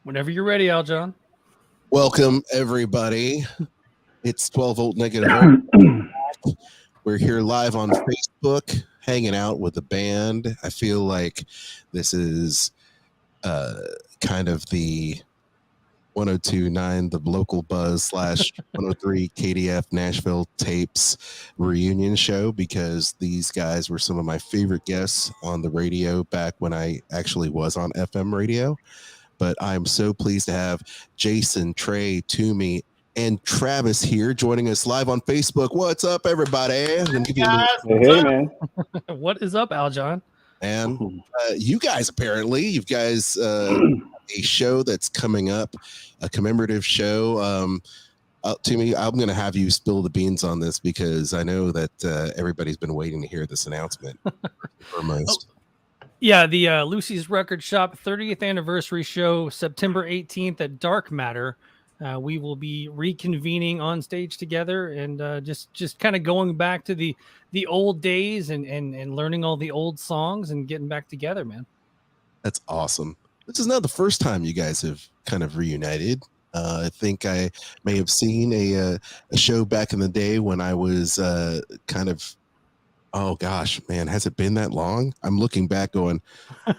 Whenever you're ready, Aljon. Welcome, everybody. It's 12 volt negative. We're here live on Facebook, hanging out with the band. I feel like this is kind of the 102.9, the local buzz / 103 KDF Nashville tapes reunion show, because these guys were some of my favorite guests on the radio back when I actually was on FM radio. But I'm so pleased to have Jason, Trey, Toomey, and Travis here joining us live on Facebook. What's up, everybody? I'm gonna give you hey, man. What is up, Aljon? And you guys, apparently, you guys a show that's coming up, a commemorative show. Toomey, I'm going to have you spill the beans on this because I know that everybody's been waiting to hear this announcement. Foremost. Yeah, the Lucy's Record Shop 30th anniversary show, September 18th at Dark Matter. We will be reconvening on stage together and just kind of going back to the old days and learning all the old songs and getting back together, man. That's awesome. This is not the first time you guys have kind of reunited. I think I may have seen a show back in the day when I was kind of, oh gosh, man, has it been that long? I'm looking back going,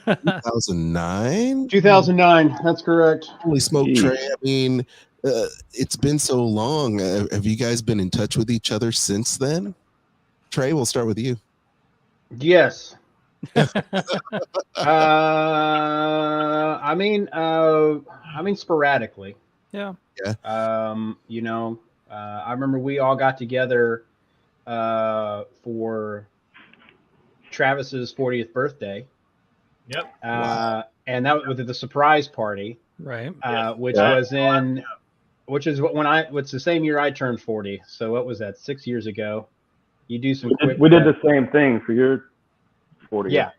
2009? 2009, that's correct. Holy smoke, Trey. I mean, it's been so long. Have you guys been in touch with each other since then? Trey, we'll start with you. Yes. I mean, sporadically. Yeah. I remember we all got together for Travis's 40th birthday. Yep. Wow. And that was the surprise party, right? Which is the same year I turned 40. So what was that? 6 years ago. You do some we did the same thing for your 40. Yeah.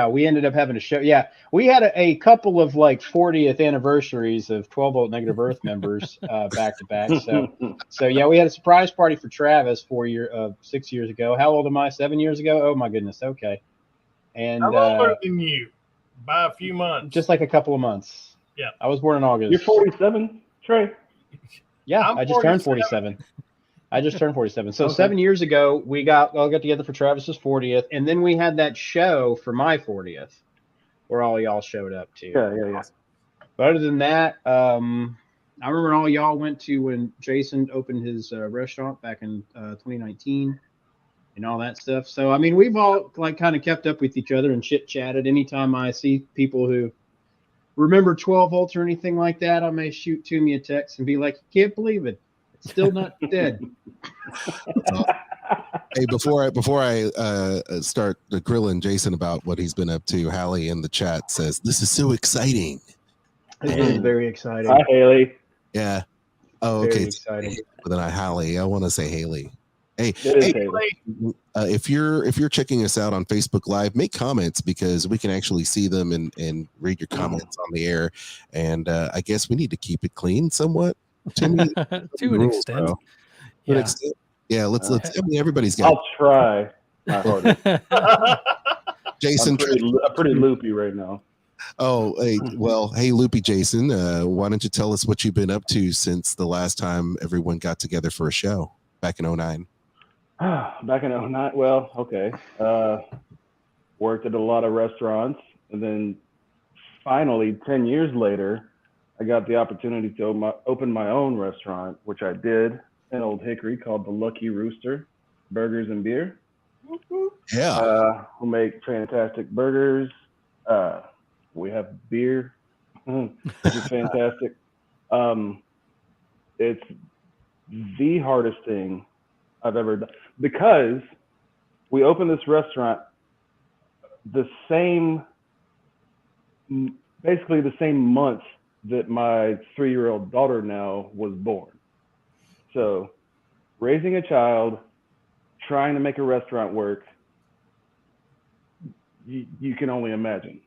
We ended up having a show. Yeah, we had a couple of like 40th anniversaries of 12 volt negative earth members back to back. So yeah, we had a surprise party for Travis 6 years ago. How old am I? 7 years ago? Oh my goodness. Okay. And I'm older than you by a few months. Just like a couple of months. Yeah. I was born in August. You're 47, Trey? Yeah, I just turned 47. I just turned 47. So 7 years ago, we all got together for Travis's 40th, and then we had that show for my 40th, where all y'all showed up too. Yeah. But other than that, I remember all y'all went to when Jason opened his restaurant back in 2019 and all that stuff. So I mean, we've all like kind of kept up with each other and chit chatted. Anytime I see people who remember 12 volts or anything like that, I may shoot Toomey a text and be like, "Can't believe it. Still not dead." Hey, before I start grilling Jason about what he's been up to, Hallie in the chat says, "This is so exciting." It is very exciting. Hi, Haley. Yeah. Oh, Very okay. exciting. But then Hallie. I want to say Haley. Hey, Haley. If you're checking us out on Facebook Live, make comments because we can actually see them and read your comments on the air. And I guess we need to keep it clean somewhat. To an extent. Yeah, let's. I mean, everybody's got. I'll try my hardest. Jason, I'm pretty loopy right now. Oh, hey, Loopy Jason. Why don't you tell us what you've been up to since the last time everyone got together for a show back in 2009? Back in 2009. Well, okay. Worked at a lot of restaurants, and then finally, 10 years later, I got the opportunity to open my own restaurant, which I did in Old Hickory, called the Lucky Rooster Burgers and Beer. Yeah. We make fantastic burgers. We have beer. It's fantastic. It's the hardest thing I've ever done because we opened this restaurant basically the same month that my 3-year-old daughter now was born. So raising a child, trying to make a restaurant work, you can only imagine.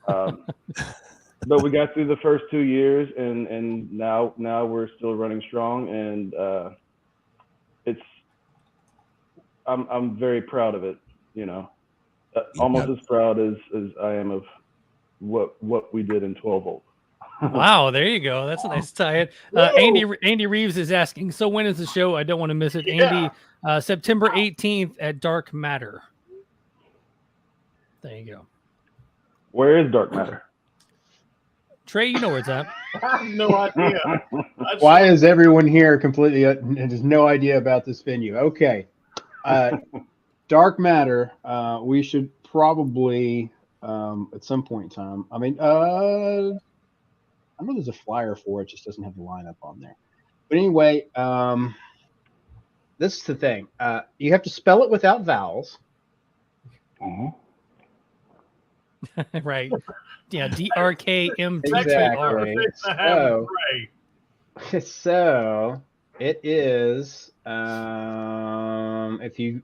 But we got through the first 2 years, and now we're still running strong, and I'm very proud of it. Almost as proud as I am of what we did in 12 volt. Wow, there you go. That's a nice tie-in. Andy Reeves is asking, so when is the show? I don't want to miss it. Yeah. Andy, September 18th at Dark Matter. There you go. Where is Dark Matter? Trey, you know where it's at. I have no idea. Why is everyone here completely has no idea about this venue? Okay. Dark Matter, we should probably at some point in time. I mean, I know there's a flyer for it, just doesn't have the lineup on there. But anyway, this is the thing. You have to spell it without vowels. Right. Yeah, DRKMT. Exactly. So, So it is.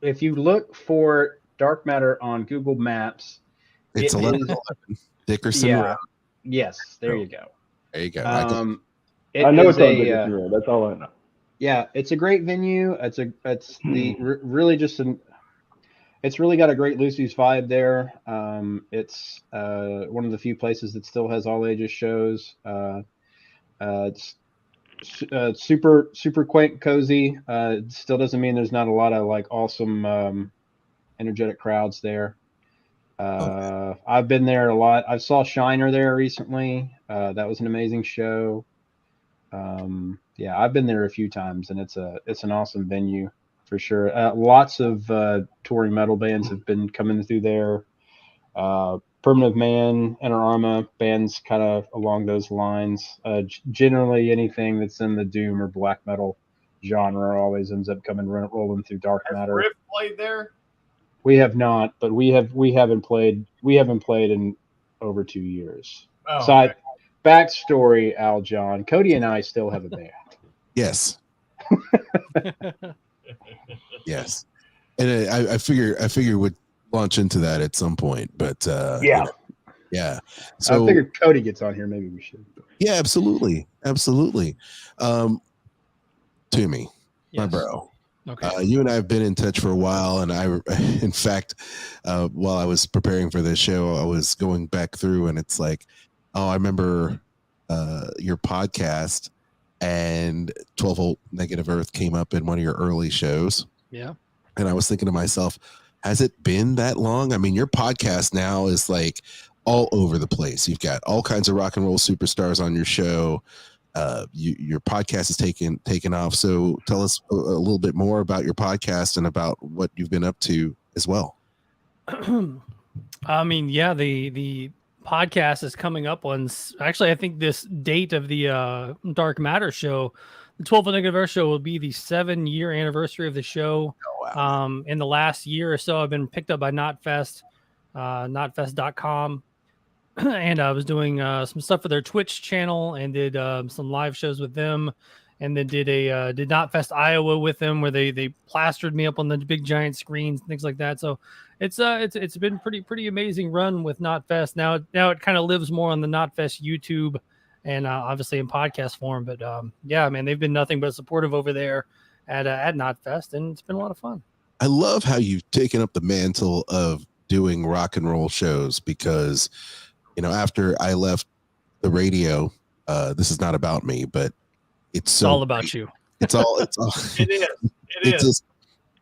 If you look for Dark Matter on Google Maps, It's it 11 Dickerson yeah. Road. Yes, there you go. There you go. It I know is it's on Dickerson Road. That's all I know. Yeah, it's a great venue. It's really just an. It's really got a great Lucy's vibe there. It's one of the few places that still has all ages shows. It's super quaint, cozy. It still doesn't mean there's not a lot of like awesome, energetic crowds there. I've been there a lot. I saw Shiner there recently. That was an amazing show. Yeah, I've been there a few times, and it's an awesome venue for sure. Lots of touring metal bands have been coming through there. Permanent Man, Enter Arma, bands kind of along those lines. Generally, anything that's in the doom or black metal genre always ends up rolling through Dark Matter. Riff played there? We have not, but we haven't played in over 2 years. Oh, Side backstory, Aljon. Cody and I still have a band. Yes. Yes. And I figure would launch into that at some point, but Yeah. you know, yeah. So I figured Cody gets on here. Maybe we should. yeah, absolutely. To me, my Yes. bro. Okay. You and I have been in touch for a while, and in fact, while I was preparing for this show, I was going back through, and it's like, oh, I remember your podcast, and 12 Volt Negative Earth came up in one of your early shows. Yeah. And I was thinking to myself, has it been that long? I mean, your podcast now is like all over the place. You've got all kinds of rock and roll superstars on your show. Your podcast is taken off. So tell us a little bit more about your podcast and about what you've been up to as well. I mean, yeah, the podcast is coming up on, actually, I think this date of the Dark Matter show, the 12th Negative Earth show, will be the 7-year anniversary of the show. Oh, wow. In the last year or so, I've been picked up by Knotfest, knotfest.com. And I was doing some stuff for their Twitch channel and did some live shows with them, and then did Knotfest Iowa with them, where they plastered me up on the big giant screens and things like that. So it's been pretty amazing run with Knotfest. Now it kind of lives more on the Knotfest YouTube and obviously in podcast form. But yeah, man, they've been nothing but supportive over there at Knotfest, and it's been a lot of fun. I love how you've taken up the mantle of doing rock and roll shows, because after I left the radio, this is not about me, but it's all about you. It's all. It is.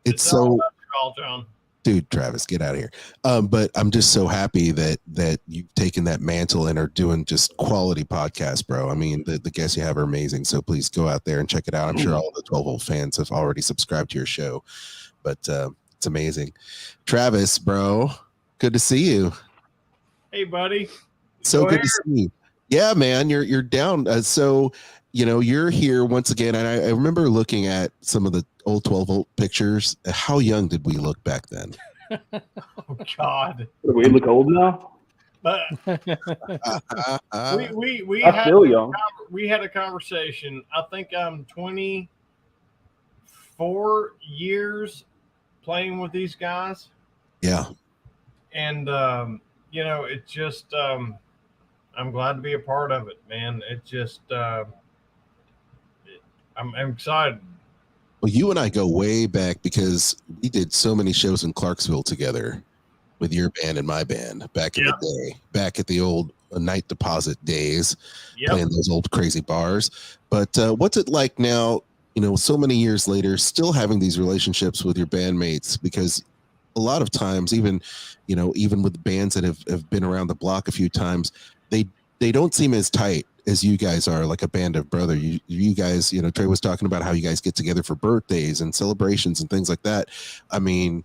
It's so. All about you, Aljon. Dude, Travis, get out of here. But I'm just so happy that you've taken that mantle and are doing just quality podcasts, bro. I mean, the guests you have are amazing. So please go out there and check it out. I'm sure all the 12 Volt fans have already subscribed to your show, but it's amazing. Travis, bro, good to see you. Hey, buddy. So good to see you. Yeah, man, you're down. So you're here once again, and I remember looking at some of the old 12 Volt pictures. How young did we look back then? Oh God. Do we look old now? But I'm we I'm had still young. we had a conversation. I think I'm 24 years playing with these guys, Yeah. and it's just I'm glad to be a part of it, man. It just I'm excited. Well, you and I go way back because we did so many shows in Clarksville together with your band and my band back in the day, back at the old night deposit days, Yep. playing those old crazy bars. But what's it like now, so many years later, still having these relationships with your bandmates? Because a lot of times, even with bands that have been around the block a few times, they don't seem as tight as you guys are, like a band of brother. You guys, Trey was talking about how you guys get together for birthdays and celebrations and things like that. I mean,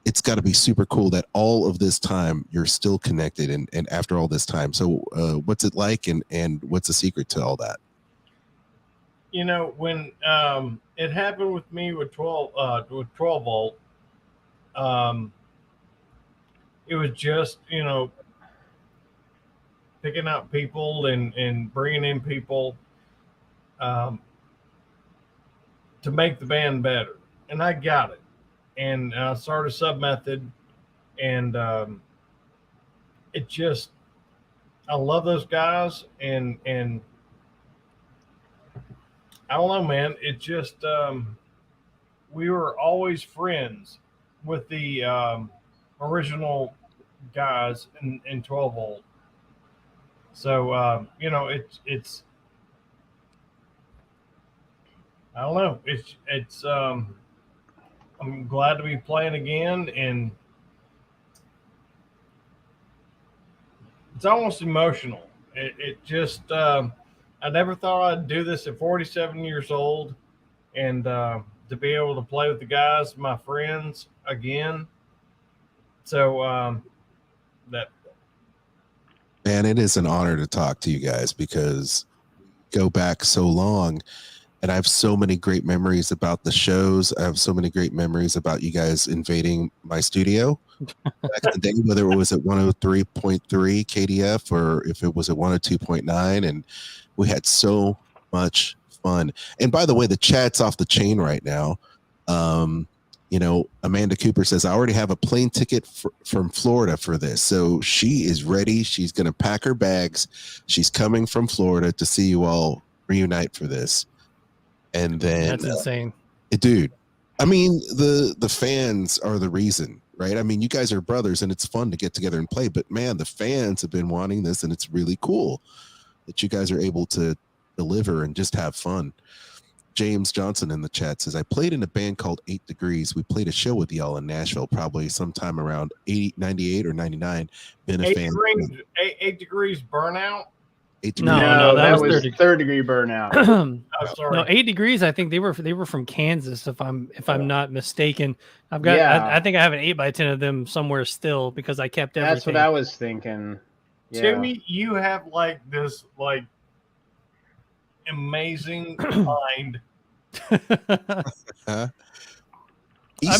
it's got to be super cool that all of this time you're still connected and after all this time. So what's it like and what's the secret to all that? When it happened with me with 12 volt, it was just, picking out people and bringing in people to make the band better. And I got it. And I started Sub Method, and it just, I love those guys, and I don't know, man. It just, we were always friends with the original guys in 12 volt. So, it's, I don't know. It's, I'm glad to be playing again, and it's almost emotional. It just, I never thought I'd do this at 47 years old, and to be able to play with the guys, my friends, again. So that. Man, it is an honor to talk to you guys because go back so long. And I have so many great memories about the shows. I have so many great memories about you guys invading my studio back in the day, whether it was at 103.3 KDF or if it was at 102.9. And we had so much fun. And by the way, the chat's off the chain right now. Amanda Cooper says, I already have a plane ticket from Florida for this. So she is ready. She's going to pack her bags. She's coming from Florida to see you all reunite for this. And then that's insane, dude. I mean, the fans are the reason, right? I mean, you guys are brothers and it's fun to get together and play, but man, the fans have been wanting this, and it's really cool that you guys are able to deliver and just have fun. James Johnson in the chat says, I played in a band called 8 Degrees. We played a show with y'all in Nashville, probably sometime around 98 or 99. Been a 8 fan. Degrees, 8 Degrees Burnout. 8 Degrees. No, that was third degree burnout. Oh, sorry. No, 8 Degrees. I think they were from Kansas, if I'm not mistaken. I've got. Yeah. I think I have an 8x10 of them somewhere still because I kept everything. That's what I was thinking. Yeah. Jimmy, you have like this amazing mind. I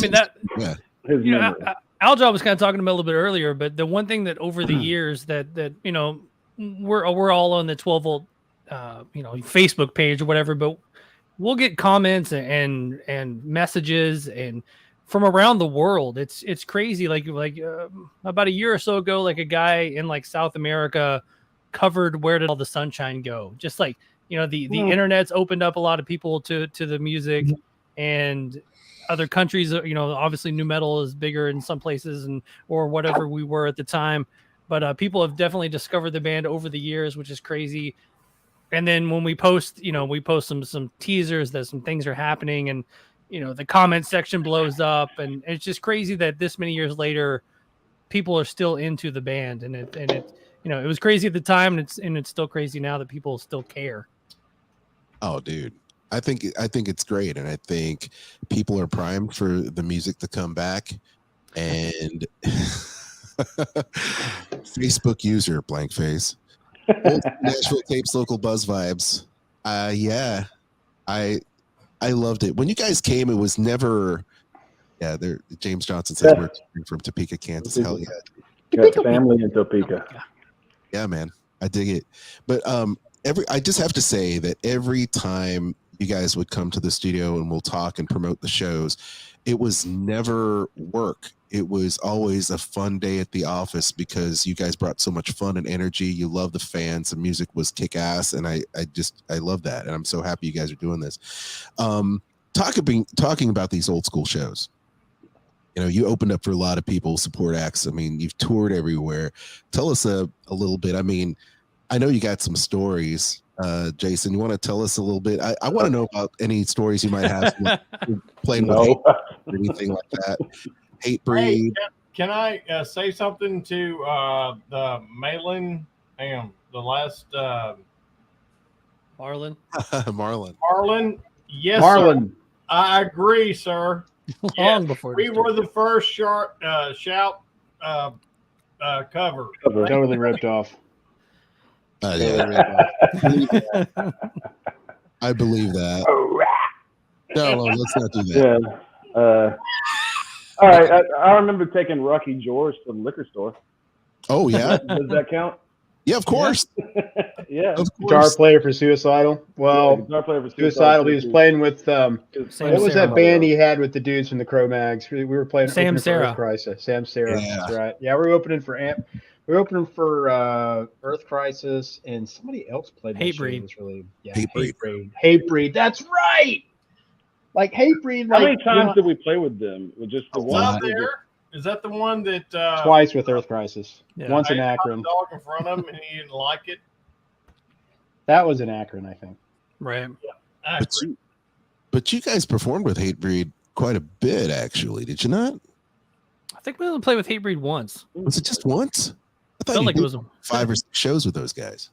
mean that. Yeah. Aljon was kind of talking about a little bit earlier, but the one thing that over the years that we're all on the 12 volt Facebook page or whatever, but we'll get comments and messages and from around the world. It's crazy. Like about a year or so ago, like a guy in like South America covered Where Did All the Sunshine Go? Just like, the internet's opened up a lot of people to the music, and other countries, obviously nu metal is bigger in some places or whatever we were at the time. But people have definitely discovered the band over the years, which is crazy. And then when we post, we post some teasers that some things are happening, and the comment section blows up, and it's just crazy that this many years later, people are still into the band, and it was crazy at the time, and it's still crazy now that people still care. Oh, dude. I think it's great, and I think people are primed for the music to come back. And Facebook user blank face. Old Nashville tapes, local buzz vibes. Yeah, I loved it. When you guys came, it was never. Yeah, there. James Johnson says we're from Topeka, Kansas. Hell yeah. Got family in Topeka. Yeah, man, I dig it. But I just have to say that every time you guys would come to the studio and we'll talk and promote the shows, it was never work. It was always a fun day at the office because you guys brought so much fun and energy. You love the fans. The music was kick ass. And I love that. And I'm so happy you guys are doing this. Talking about these old school shows. you opened up for a lot of people, support acts. I mean, you've toured everywhere. Tell us a little bit. I mean, I know you got some stories. Jason, you want to tell us a little bit? I want to know about any stories you might have playing with hate or anything like that. Hate breed. Hey, can I say something to the Malin? The last Marlon. Marlon. Yes, Marlon. sir. I agree, sir. Long before we were the first shout cover. Totally ripped off. Yeah, I believe that. No, let's not do that. Yeah. All right. I remember taking Rocky George to the liquor store. Oh yeah. Does that count? Yeah, of course. Yeah. Of course. Guitar player for Suicidal. Well, guitar player for Suicidal. He was playing with what was Sarah. that band he had with the dudes from the Cro-Mags? We were playing Sam opening for Sarah. Earth Crisis. Sam Sarah. Yeah. That's right. Yeah, we were opening for We were opening for Earth Crisis, and somebody else played. Hatebreed. It was really Hatebreed. Hatebreed. That's right. Like Hatebreed. How many times did we play with them? With just the one? There. Is that the one that twice with Earth Crisis? Yeah. Once in I Akron. had a dog in front of him and he didn't like it. That was in Akron, I think. Right. But you guys performed with Hatebreed quite a bit, actually, did you not? I think we only played with Hatebreed once. Was it just once? I thought Felt you like it did was 5 or 6 shows with those guys.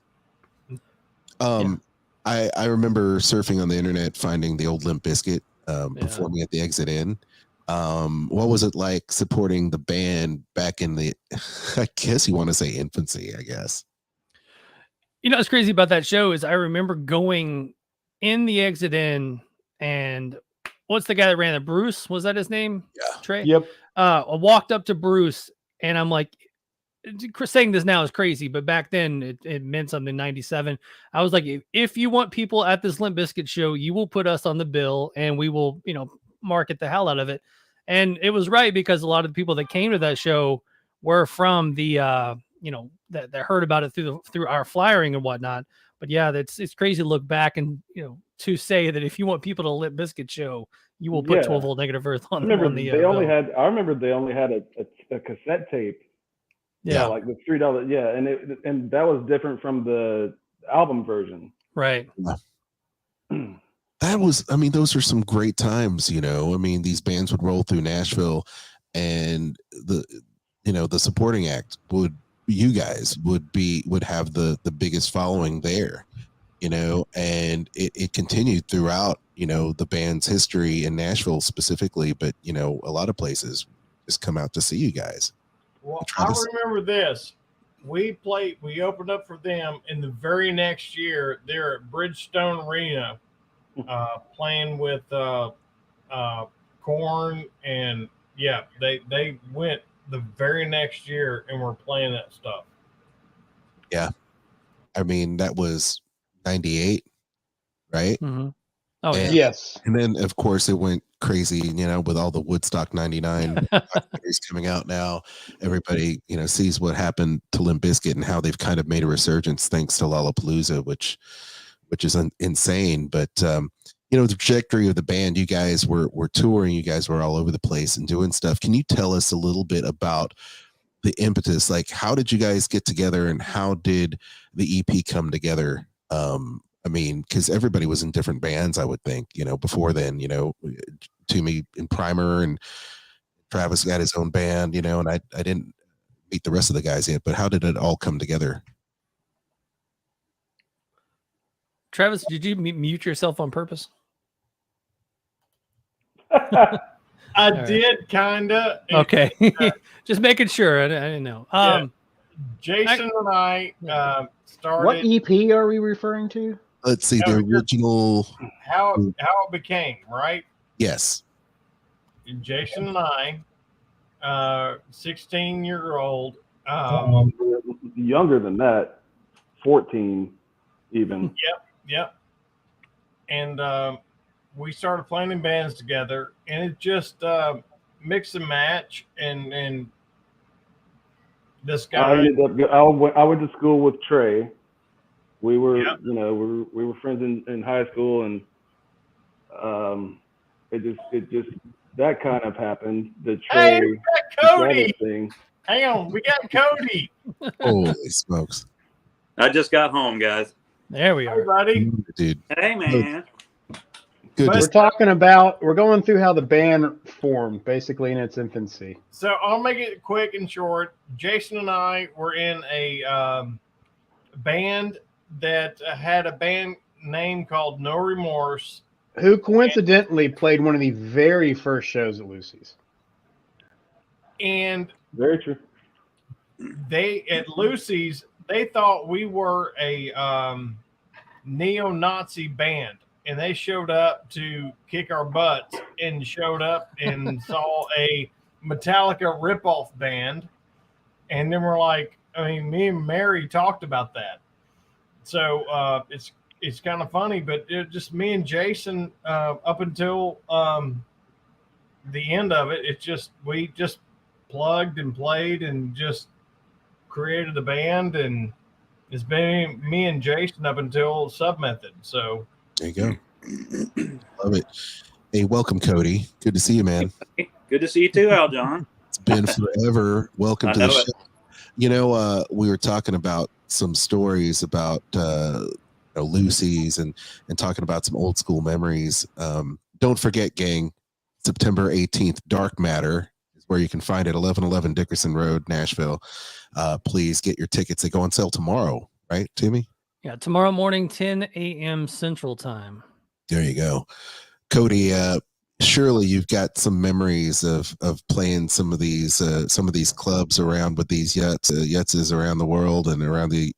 I remember surfing on the internet, finding the old Limp Bizkit performing at the Exit Inn. What was it like supporting the band back in the, I guess you want to say infancy, I guess. What's crazy about that show is I remember going in the Exit Inn, and what's the guy that ran it? Bruce, was that his name? Yeah. Trey? Yep. I walked up to Bruce and I'm like, saying this now is crazy, but back then it meant something. 97. I was like, if you want people at this Limp Bizkit show, you will put us on the bill and we will, market the hell out of it. And it was right, because a lot of the people that came to that show were from the, that heard about it through our flyering and whatnot. But yeah, it's crazy to look back and, to say that if you want people to Limp Bizkit show, you will put 12 Volt Negative Earth on. I remember the they only had a cassette tape. Yeah, like the $3. Yeah, and that was different from the album version. Right. That was, those are some great times, these bands would roll through Nashville, and the supporting act would have the biggest following there, and it continued throughout, the band's history in Nashville specifically, but, a lot of places just come out to see you guys. Well, I remember this. We opened up for them, and the very next year they're at Bridgestone Arena playing with Korn, and they went the very next year and were playing that stuff. Yeah. That was 98, right? Mm-hmm. Oh, yeah. Yes. And then, of course, it went crazy, with all the Woodstock 99 documentaries coming out now. Everybody, sees what happened to Limp Bizkit and how they've kind of made a resurgence thanks to Lollapalooza, which is insane. But, the trajectory of the band, you guys were touring, you guys were all over the place and doing stuff. Can you tell us a little bit about the impetus? Like, how did you guys get together and how did the EP come together? Because everybody was in different bands, I would think, before then, Toomey in Primer and Travis got his own band, and I didn't meet the rest of the guys yet, but how did it all come together? Travis, did you mute yourself on purpose? I did kind of. Okay. Just making sure. I didn't know. Jason and I started. What EP are we referring to? Let's see, the original. How it became, right? Yes. Jason and I, 16-year-old. Younger than that, 14 even. Yep. And we started playing in bands together, and it just mix and match. And this guy, I went to school with Trey. We were, we were friends in high school, and it just that kind of happened. The Hey, Trey we got Cody. thing. Hang on, we got Cody. Holy smokes, I just got home, guys. There we Hey, are. buddy. dude! Hey, man. Good. We're talking about, we're going through how the band formed, basically in its infancy. So I'll make it quick and short. Jason and I were in a band that had a band name called No Remorse. Who coincidentally played one of the very first shows at Lucy's. And Very true. they at Lucy's, they thought we were a neo-Nazi band, and they showed up to kick our butts and showed up and saw a Metallica ripoff band. And then we're like, I mean, me and Mary talked about that. So it's kind of funny, but it just me and Jason up until the end of it, we just plugged and played and just created a band, and it's been me and Jason up until Submethod. So There you go. Love it. Hey, welcome, Cody. Good to see you, man. Good to see you too, Aljon. It's been forever. Welcome I to the know show. it. You know, we were talking about some stories about Lucy's and talking about some old school memories. Don't forget, gang, September 18th, Dark Matter is where you can find it, 1111 Dickerson Road, Nashville. Please get your tickets. They go on sale tomorrow, right, Timmy? Yeah, tomorrow morning, 10 a.m. Central Time. There you go. Cody, surely you've got some memories of playing some of these clubs around with these yutzes around the world and around the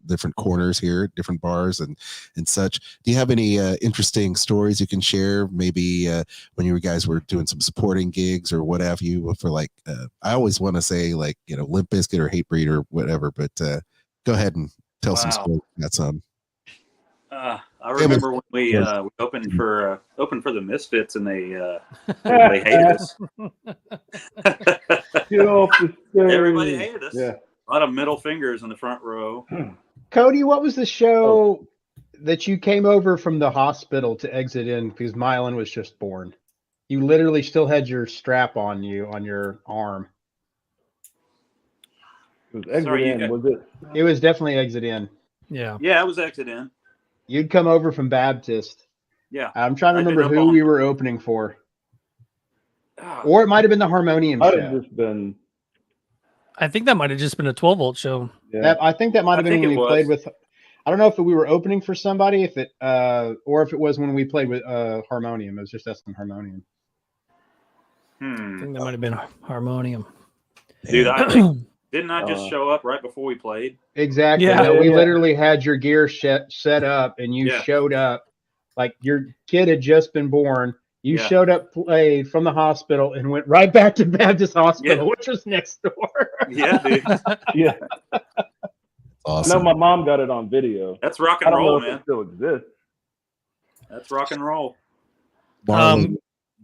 different corners here, different bars and such. Do you have any interesting stories you can share? Maybe when you guys were doing some supporting gigs or what have you for like I always want to say like Limp Bizkit or Hatebreed or whatever, but go ahead and tell some stories. Got some. I remember when we opened for the Misfits and they hated us. Get off the stage. Everybody hated us. Yeah. A lot of middle fingers in the front row. Cody, what was the show that you came over from the hospital to exit in because Mylan was just born? You literally still had your strap on you on your arm. It was exit Sorry, in, was it? It was definitely exit in. Yeah. Yeah, I was exit in. You'd come over from Baptist. Yeah. I'm trying to I'd been remember up who on- we were opening for. Ah, Or it might have been the Harmonium Might have show. just been. I think that might have just been a 12-volt show. Yeah. I think that might have I been think when we it played was. with. I don't know if we were opening for somebody, or if it was when we played with Harmonium. It was just us and Harmonium. I think that might have been Harmonium. Dude, I think, didn't I just show up right before we played? Exactly. Yeah. No, we Yeah. literally had your gear set up, and you Yeah. showed up. Like your kid had just been born. You Yeah. showed up, played from the hospital, and went right back to Baptist Hospital, Yeah. which was next door. Yeah, dude. Yeah. I Awesome. know my mom got it on video. That's rock I and don't know roll, if man. it still exists. That's rock and roll.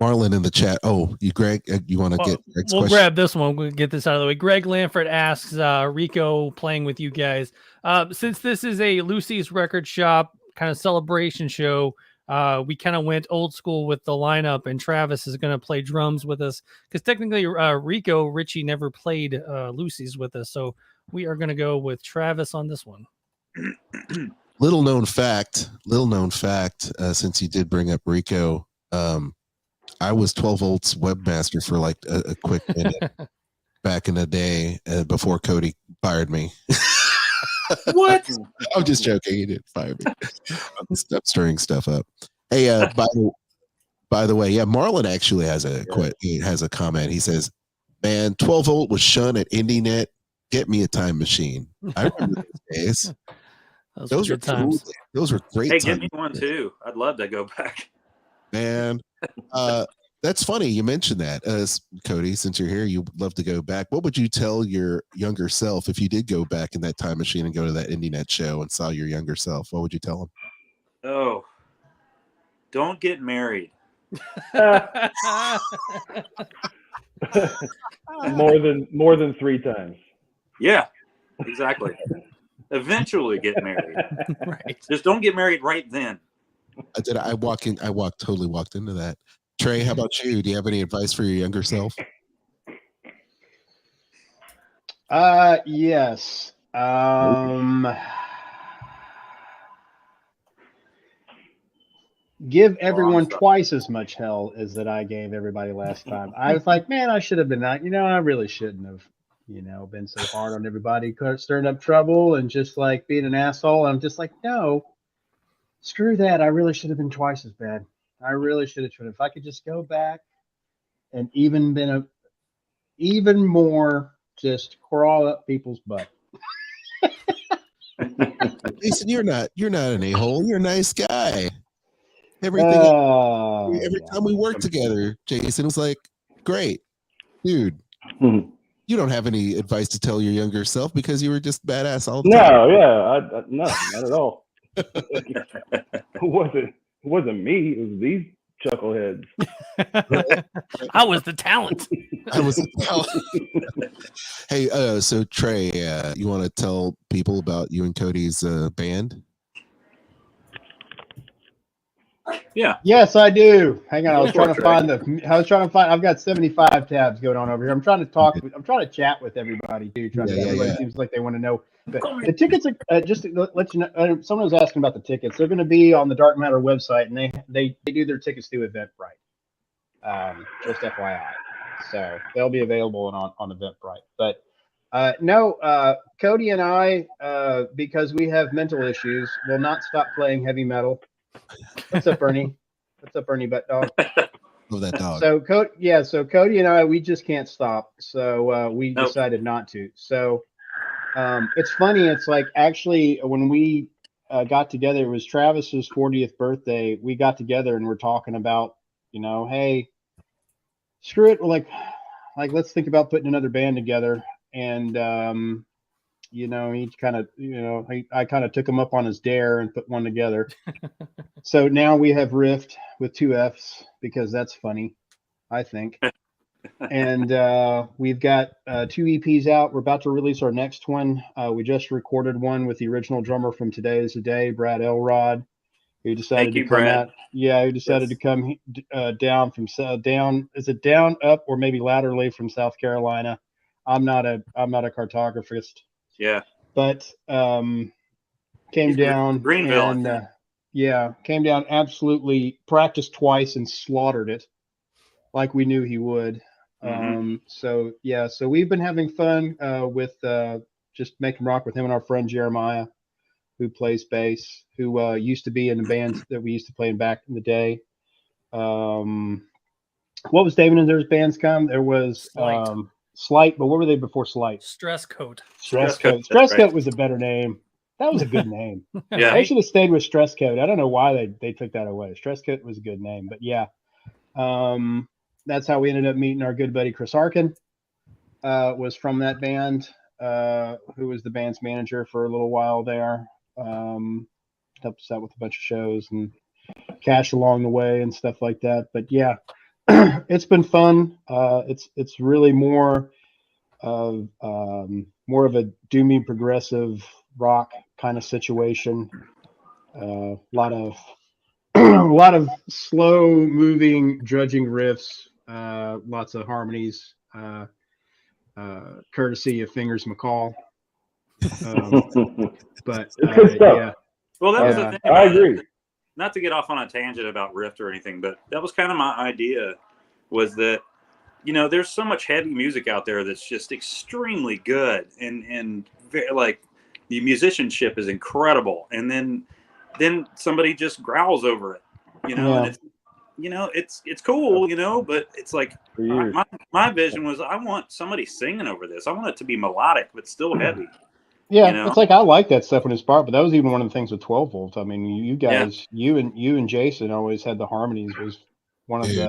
Marlon in the chat. Oh, Greg, you want to get Greg's We'll question? grab this one. We'll get this out of the way. Greg Lanford asks Rico playing with you guys. Since this is a Lucy's Record Shop kind of celebration show, we kind of went old school with the lineup, and Travis is going to play drums with us because technically Richie never played Lucy's with us. So we are going to go with Travis on this one. Little known fact, since you did bring up Rico, I was 12 volts webmaster for like a quick minute back in the day before Cody fired me. What? I'm just joking. He didn't fire me. I'm stirring stuff up. Hey, by the way, yeah, Marlon actually has a comment. He says, "Man, 12 volt was shunned at IndieNet. Get me a time machine." I remember those days. Those were Those good were times. cool. Those were great Hey, times. give me one too. I'd love to go back. Man, that's funny you mentioned that, Cody. Since you're here, you'd love to go back. What would you tell your younger self if you did go back in that time machine and go to that IndieNet show and saw your younger self? What would you tell him? Oh, don't get married. more than 3 times. Yeah, exactly. Eventually get married. Right. Just don't get married right then. I totally walked into that. Trey, how about you? Do you have any advice for your younger self? Yes. Give everyone twice as much hell as that I gave everybody last time. I was like, man, I should have been not, I really shouldn't have, been so hard on everybody, stirring up trouble and just like being an asshole. I'm just like, no, screw that. I really should have been twice as bad. I really should have tried. If I could just go back and even more just crawl up people's butt. Jason, you're not an a-hole. You're a nice guy. Every time we worked together, Jason was like, great, dude. You don't have any advice to tell your younger self because you were just badass all the time. No, not at all. It wasn't me. It was these chuckleheads. I was the talent. Hey, so Trey, you want to tell people about you and Cody's band? Yeah. Yes, I do. Hang on, I was trying to find. I've got 75 tabs going on over here. I'm trying to chat with everybody too. Everybody seems like they want to know. The tickets are just to let you know. Someone was asking about the tickets. They're going to be on the Dark Matter website, and they do their tickets through Eventbrite. Just FYI, so they'll be available on Eventbrite. But no, Cody and I, because we have mental issues, will not stop playing heavy metal. What's up, Bernie? What's up, Bernie Butt Dog? Love that dog. So Cody and I, we just can't stop. So we decided not to. So it's funny. It's like actually when we got together, it was Travis's 40th birthday. We got together and we're talking about, hey, screw it. Like let's think about putting another band together. And he kind of, I kind of took him up on his dare and put one together. So now we have Rift with 2 Fs because that's funny, I think. And we've got 2 EPs out. We're about to release our next one. We just recorded one with the original drummer from Today Is the Day, Brad Elrod, who decided to come out. Yeah, who decided to come down from down. Is it down, up, or maybe laterally from South Carolina? I'm not a cartographist. Yeah. But came down Greenville, and came down, absolutely practiced twice and slaughtered it like we knew he would. So we've been having fun with just making rock with him and our friend Jeremiah, who plays bass, who used to be in the bands that we used to play in back in the day. What was David and there's bands come? There was Slight, but what were they before Slight? Stress Coat. Stress Coat was a better name. That was a good name. Yeah. They should have stayed with Stress Coat. I don't know why they took that away. Stress Coat was a good name, but yeah. That's how we ended up meeting our good buddy Chris Arkin. Was from that band, who was the band's manager for a little while there. Helped us out with a bunch of shows and cash along the way and stuff like that. But yeah, it's been fun. It's really more of a doomy progressive rock kind of situation. A lot of slow moving, drudging riffs. Lots of harmonies. Courtesy of Fingers McCall. But it's good stuff. yeah. Well, that was the thing. I agree. Not to get off on a tangent about Rift or anything, but that was kind of my idea, was that, there's so much heavy music out there that's just extremely good and very, like, the musicianship is incredible. And then somebody just growls over it, and it's cool, but it's like my vision was I want somebody singing over this. I want it to be melodic, but still heavy. Yeah, it's like I like that stuff when it's part, but that was even one of the things with 12 Volt. I mean, you guys, you and Jason always had the harmonies. It was one of it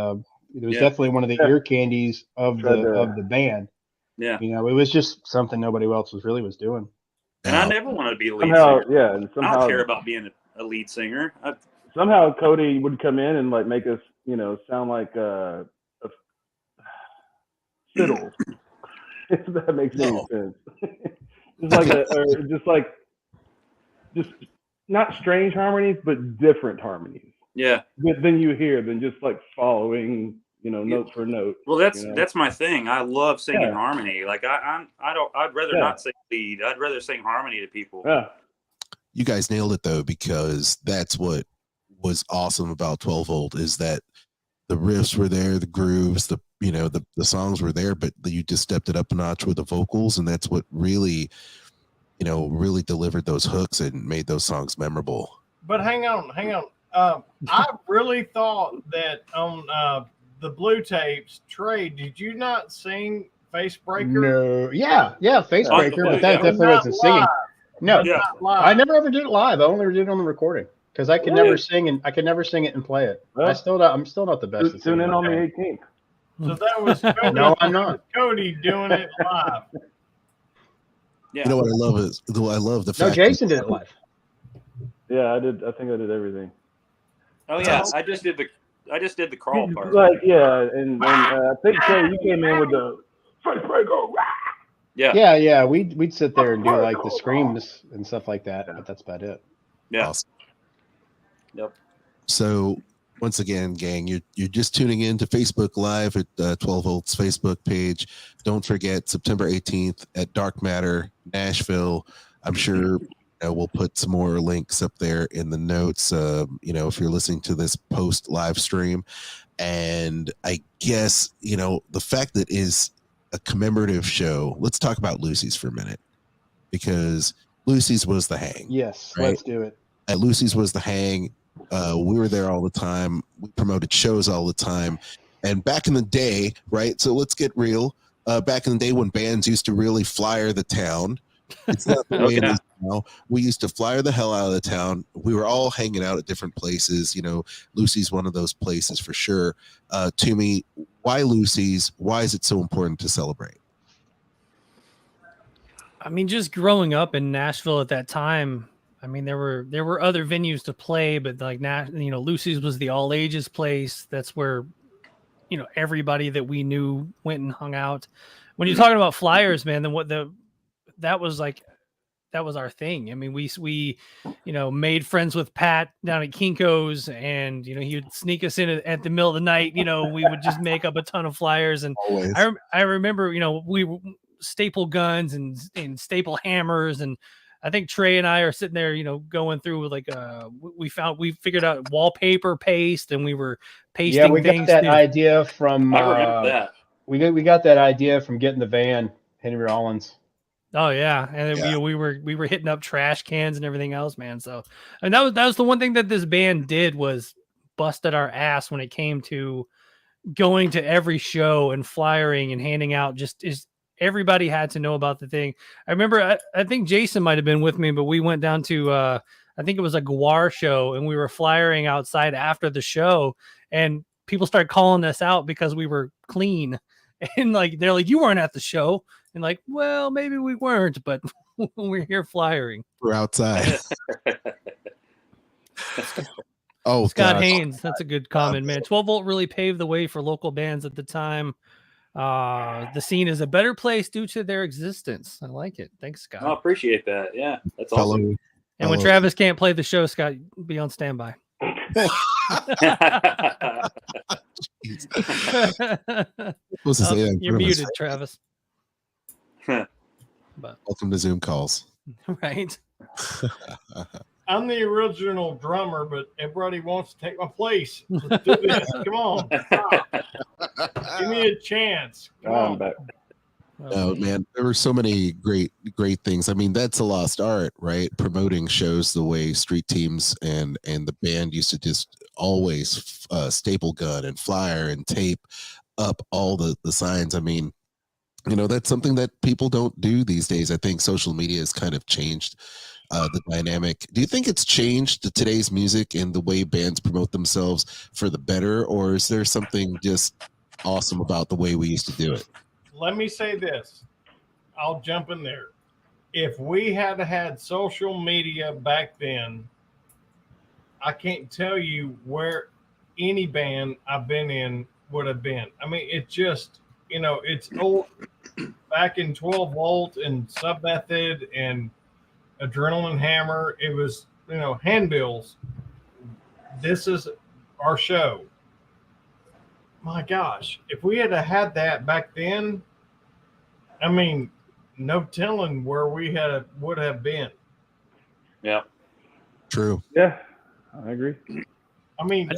was definitely one of the ear candies of the band. Yeah, it was just something nobody else was doing. And I never wanted to be a lead singer. And I don't care about being a lead singer. Somehow Cody would come in and like make us, sound like a fiddle. If that makes any sense. Just not strange harmonies, but different harmonies. Yeah. than you hear than just like following, note for note. Well, that's my thing. I love singing harmony. Like I'd rather not sing lead. I'd rather sing harmony to people. Yeah. You guys nailed it though, because that's what was awesome about 12 Volt is that the riffs were there, the grooves, the songs were there, but you just stepped it up a notch with the vocals, and that's what really, really delivered those hooks and made those songs memorable. But hang on. I really thought that on the Blue Tapes, Trey, did you not sing Facebreaker? No, yeah, Facebreaker, but that definitely wasn't singing. No, I never ever did it live. I only ever did it on the recording because I could never sing and I could never sing it and play it. Well, I'm still not the best. Tune in on the 18th. So that was Cody. No, I'm not. Cody doing it live. Yeah. You know what I love is I love the fact. No, Jason did it live. Yeah, I did. I think I did everything. Oh yeah, I just did the crawl part. Like and I think Trey, you came in with the facebreaker. Yeah. We'd sit there and do like the screams and stuff like that, but that's about it. Yeah. Awesome. Yep. So once again, gang, you're just tuning in to Facebook Live at 12 Volt's Facebook page. Don't forget September 18th at Dark Matter, Nashville. I'm sure we'll put some more links up there in the notes. If you're listening to this post live stream, and I guess the fact that is a commemorative show. Let's talk about Lucy's for a minute, because Lucy's was the hang. Yes, right? Let's do it. At Lucy's was the hang. We were there all the time. We promoted shows all the time. And back in the day, right? So let's get real. Back in the day when bands used to really flyer the town, it's not the way it is now. We used to flyer the hell out of the town. We were all hanging out at different places. Lucy's one of those places for sure. To me, why Lucy's? Why is it so important to celebrate? I mean, just growing up in Nashville at that time, I mean, there were other venues to play, but like Lucy's was the all ages place. That's where, everybody that we knew went and hung out. When you're talking about flyers, man, then that was our thing. I mean, we made friends with Pat down at Kinko's, and he would sneak us in at the middle of the night. We would just make up a ton of flyers, and Always. I remember we staple guns and staple hammers, and I think Trey and I are sitting there, going through like we figured out wallpaper paste, and we were pasting. Yeah, we things got that idea from. I remember that. We got that idea from getting the van, Henry Rollins. Oh yeah, and then, we were hitting up trash cans and everything else, man. So, and that was the one thing that this band did, was busted our ass when it came to going to every show and flyering and handing out. Everybody had to know about the thing. I remember, I think Jason might have been with me, but we went down to I think it was a Guar show, and we were flyering outside after the show, and people started calling us out because we were clean, and like they're like, "You weren't at the show." And like, well, maybe we weren't, but we're here flyering. We're outside. Oh, Scott gosh. Haynes, that's a good comment, man. 12 Volt really paved the way for local bands at the time. The scene is a better place due to their existence. I like it. Thanks, Scott. I appreciate that. Yeah, that's awesome. And when Travis can't play the show, Scott, be on standby. You're muted, Travis. But welcome to Zoom calls. Right. I'm the original drummer, but everybody wants to take my place. Let's do this. Come on. Give me a chance. Come on. Back. Oh man, there were so many great things. I mean, that's a lost art, right? Promoting shows the way street teams and the band used to just always staple gun and flyer and tape up all the signs. I mean, that's something that people don't do these days. I think social media has kind of changed the dynamic. Do you think it's changed today's music and the way bands promote themselves for the better, or is there something just awesome about the way we used to do it? Let me say this. I'll jump in there. If we had social media back then, I can't tell you where any band I've been in would have been. I mean, it just, it's old. Back in 12 Volt and Sub Method and Adrenaline Hammer, it was, handbills. This is our show. My gosh, if we had that back then, I mean, no telling where we would have been. Yeah. True. Yeah, I agree. I mean,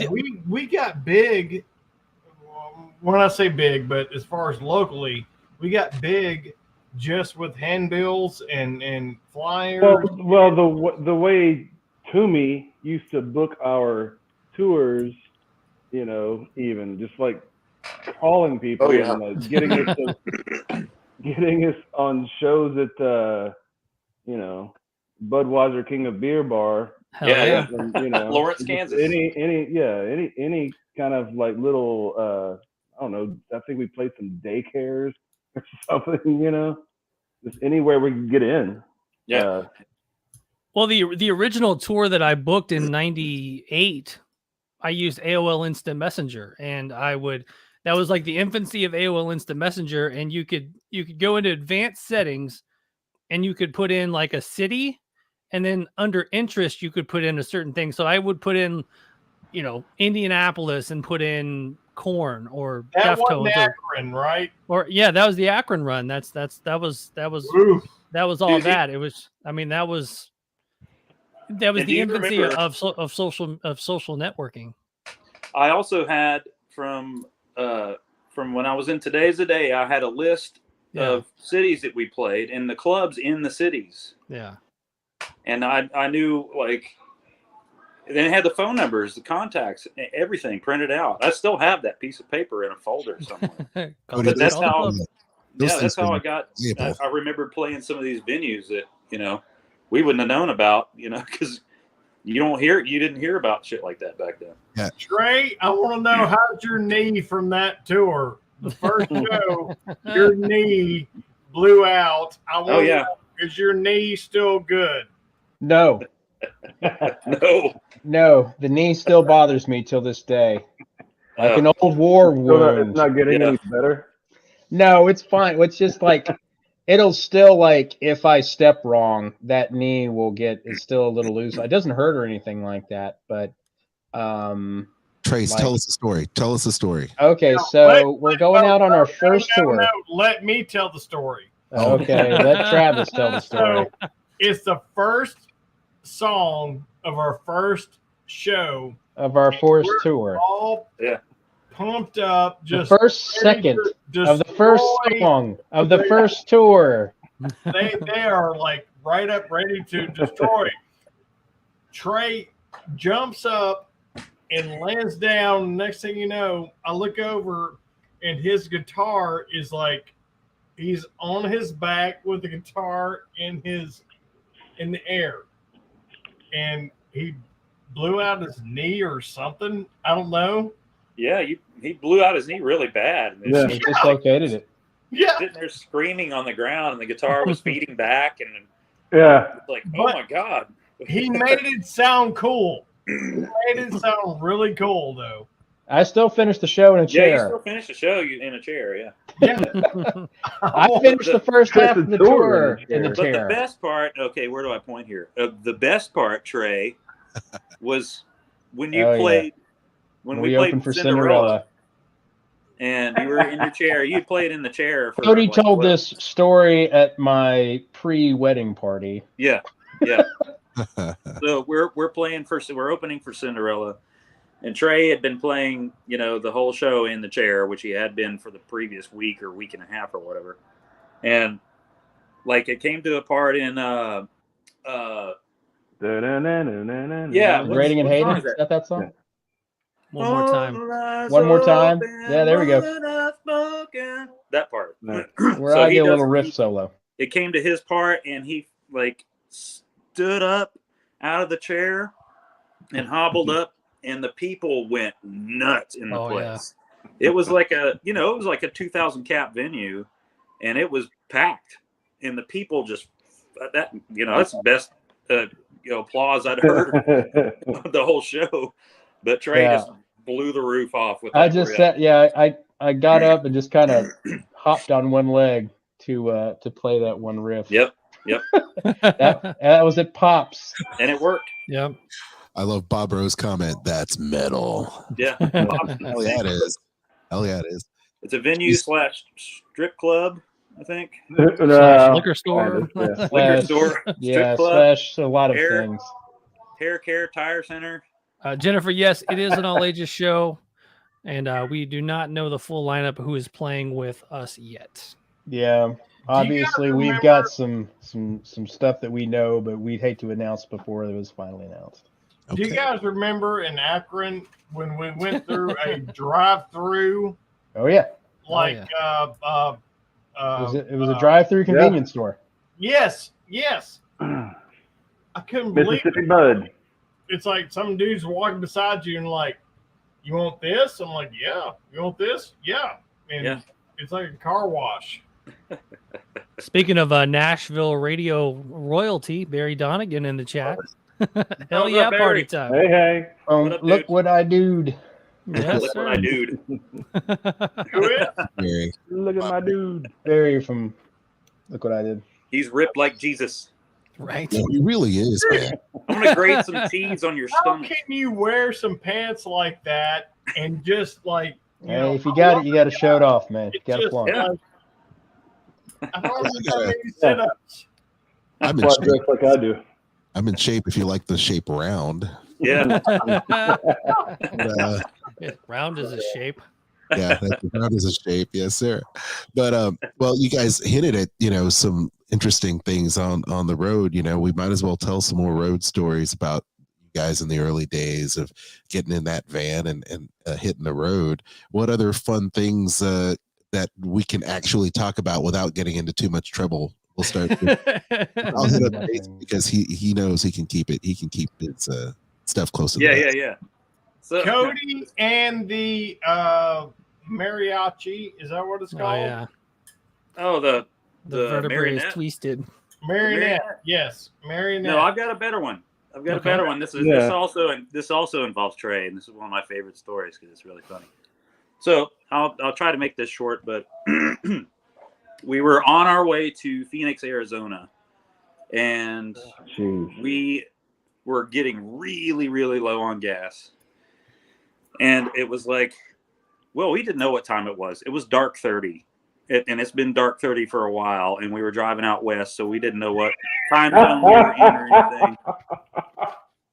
we got big. When I say big, but as far as locally, we got big just with handbills and flyers. Well, the way Toomey used to book our tours, you know, even just like calling people and like getting us on shows at you know, Budweiser King of Beer Bar. Hell yeah. And, you know, Lawrence, Kansas. Any kind of like little I don't know, I think we played some daycares or something, you know. Just anywhere we could get in. Yeah. Well, the original tour that I booked in '98, I used AOL Instant Messenger, and that was like the infancy of AOL Instant Messenger, and you could go into advanced settings, and you could put in like a city, and then under interest you could put in a certain thing. So I would put in, you know, Indianapolis and put in Corn or That Deftones, wasn't Akron, right? or yeah, that was the Akron run. That was Ooh. that was all Dude, that. It was, I mean, that was the infancy of social networking. I also had from when I was in Today's the Day, I had a list of cities that we played and the clubs in the cities. Yeah. And I knew, like, then it had the phone numbers, the contacts, everything printed out. I still have that piece of paper in a folder somewhere. But that's how I got. I remember playing some of these venues that, you know, we wouldn't have known about, you know, because you didn't hear about shit like that back then. Yeah. Trey, I want to know, how's your knee from that tour? The first show, your knee blew out. Is your knee still good? No. No, the knee still bothers me till this day. Like an old war wound. It's not getting any better. No, it's fine. It's just like it'll still, like, if I step wrong, that knee it's still a little loose. It doesn't hurt or anything like that, but Trace, tell us the story. Tell us the story. Okay, so we're going out on our first tour. No, let me tell the story. Okay, let Travis tell the story. So, it's the first song of our first show of our first tour. All pumped up. Just the first second of the first song of the first tour. They are like right up, ready to destroy. Trey jumps up and lands down. Next thing you know, I look over and his guitar is like, he's on his back with the guitar in the air. And he blew out his knee or something. I don't know. Yeah, he blew out his knee really bad. Yeah, he dislocated it. Yeah. Sitting there screaming on the ground, and the guitar was feeding back. And like, oh my God. He made it sound cool. He made it sound really cool, though. I still finished the show in a chair. Yeah, you still finished the show in a chair, yeah. I finished the first half of the tour in the chair. But the best part, okay, where do I point here? The best part, Trey, was when you played, when we played for Cinderella. And you were in your chair. You played in the chair. Cody told this story at my pre-wedding party. Yeah. So we're opening for Cinderella. And Trey had been playing, you know, the whole show in the chair, which he had been for the previous week or week and a half or whatever. And like it came to a part in Grading and Hating. Is that song? One more time. One more time. Yeah, there we go. That part. Where I get a little riff solo. It came to his part and he like stood up out of the chair and hobbled up. And the people went nuts in the place. Yeah. It was like a 2,000 cap venue, and it was packed. And the people just that's the best applause I'd heard the whole show. But Trey just blew the roof off with. I just said, I got up and just kind of hopped on one leg to play that one riff. Yep. that was at Pops, and it worked. Yep. I love Bob Rowe's comment. That's metal. Yeah. Hell yeah, it is. Hell yeah, it is. It's a venue / strip club, I think. Slash liquor store. Kind of, yeah. Liquor store, Yeah, strip club, slash a lot of hair. things. hair care, tire center. Jennifer, yes, it is an all ages show, and we do not know the full lineup who is playing with us yet. Yeah, obviously we've got some stuff that we know, but we'd hate to announce before it was finally announced. Do you guys remember in Akron when we went through a drive-through? Oh yeah, Like it was a drive-through convenience store. Yes. I couldn't believe Mississippi it. Bud. It's like some dude's walking beside you and like, you want this? I'm like, yeah. You want this? Yeah. And it's like a car wash. Speaking of Nashville radio royalty, Barry Donegan in the chat. Hell What's yeah, up, party Barry? time. Hey. What up, Look dude? what I dude. Yes, Look sir. what I dude. Who is? Very. Look at my dude. Barry from Look What I Did. He's ripped like Jesus. Right. Yeah, he really is, man. I'm gonna grate some cheese on your How stomach. can you wear some pants like that and just like, Hey, if you got it, you got to show it off, man. You got to just, flaunt. Yeah. I don't know how many sit-ups. I'm in Well, shape. dress like I do. I'm in shape if you like the shape round. Yeah. Uh, Round is a shape. yeah, round is a shape. Yes, sir. But well, you guys hinted at some interesting things on the road. We might as well tell some more road stories about you guys in the early days of getting in that van and hitting the road. What other fun things that we can actually talk about without getting into too much trouble? We'll start. I'll hit up Jason because he knows he can keep it. He can keep his stuff close to the vest. Yeah. So Cody and the mariachi, is that what it's Oh called? yeah. Oh, the vertebrae is marionette? twisted. Marionette. Yes, marionette. No, I've got a better one. I've got a better one. This also involves Trey, and this is one of my favorite stories because it's really funny. So I'll try to make this short, but we were on our way to Phoenix, Arizona, and we were getting really, really low on gas. And it was like, well, we didn't know what time it was. It was dark 30. And it's been dark 30 for a while, and we were driving out west, so we didn't know what time zone we were in or anything.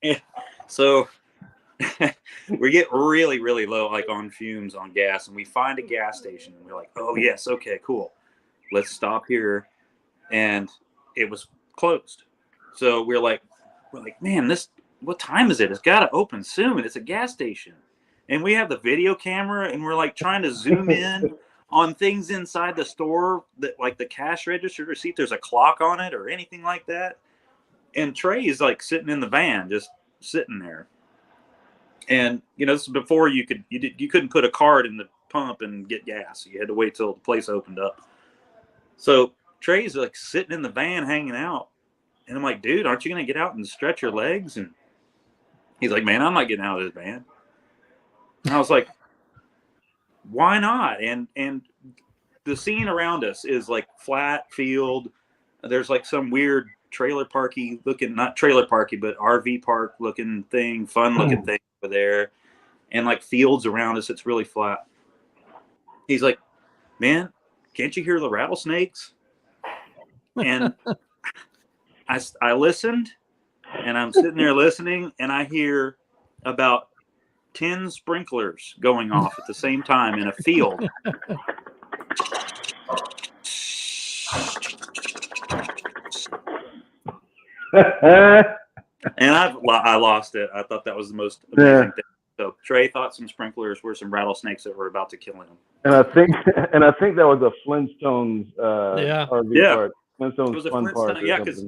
And so we get really, really low, like on fumes on gas, and we find a gas station, and we're like, oh, yes, okay, cool. Let's stop here. And it was closed. So we're like, man, what time is it? It's got to open soon. It's a gas station. And we have the video camera, and we're like trying to zoom in on things inside the store, that like the cash register, to see if there's a clock on it or anything like that. And Trey is like sitting in the van, just sitting there. And this is before you couldn't put a card in the pump and get gas. You had to wait till the place opened up. So Trey's like sitting in the van hanging out. And I'm like, dude, aren't you going to get out and stretch your legs? And he's like, man, I'm not getting out of this van. And I was like, why not? And the scene around us is like flat field. There's like some weird trailer parky looking, not trailer parky, but RV park looking thing, fun looking thing over there. And like fields around us. It's really flat. He's like, man, can't you hear the rattlesnakes? And I listened, and I'm sitting there listening, and I hear about 10 sprinklers going off at the same time in a field. And I lost it. I thought that was the most amazing thing. So Trey thought some sprinklers were some rattlesnakes that were about to kill him. And I think that was a Flintstones RV park. Flintstones it was a fun Flintstone, park. yeah, because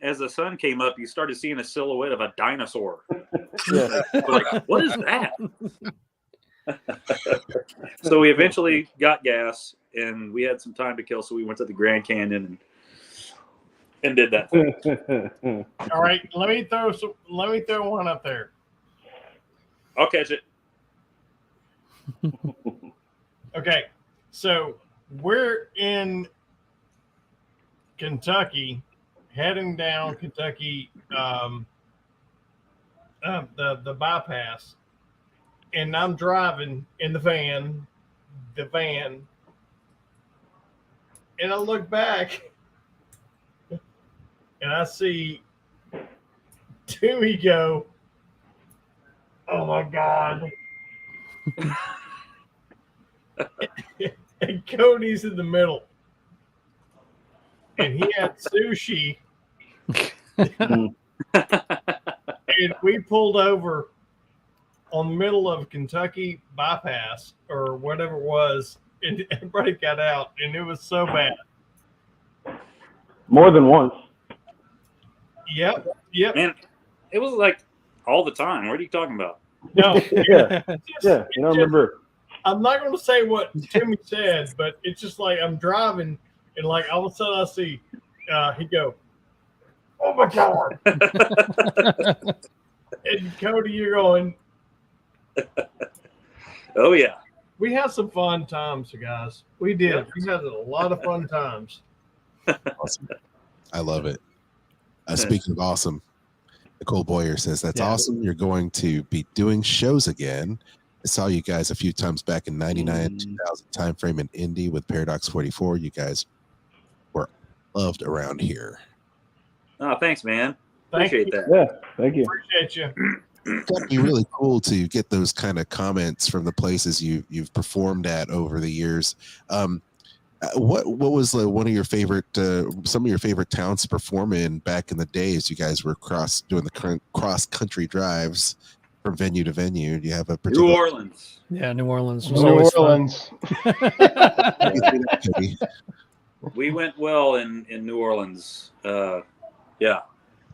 as the sun came up, you started seeing a silhouette of a dinosaur. Yeah. Like, what is that? So we eventually got gas, and we had some time to kill, so we went to the Grand Canyon and did that thing. All right, let me throw one up there. I'll catch it. Okay, so we're in Kentucky, heading down Kentucky the bypass, and I'm driving in the van, and I look back, and I see Timmy go, "Oh my God." And Cody's in the middle, and he had sushi, and we pulled over on the middle of Kentucky bypass or whatever it was, and everybody got out, and it was so bad. More than once. Yep. Man, it was like all the time. What are you talking about? No, Yeah. Yeah. You don't remember. I'm not going to say what Timmy said, but it's just like I'm driving, and like all of a sudden I see he go, "Oh my God!" And Cody, you're going. Oh yeah. We had some fun times, guys. We did. Yep. We had a lot of fun times. Awesome. I love it. Speaking of awesome, Nicole Boyer says, that's awesome. You're going to be doing shows again. I saw you guys a few times back in 99, 2000 timeframe in Indy with Paradox 44. You guys were loved around here. Oh, thanks, man. Thank Appreciate you. that. Yeah. Thank you. Appreciate you. It's got to be really cool to get those kind of comments from the places you've performed at over the years. What was one of your favorite, some of your favorite towns to perform in back in the days? You guys were doing the cross country drives from venue to venue. Do you have a particular? New Orleans. Yeah, New Orleans was New always Orleans. We went well in New Orleans. Yeah.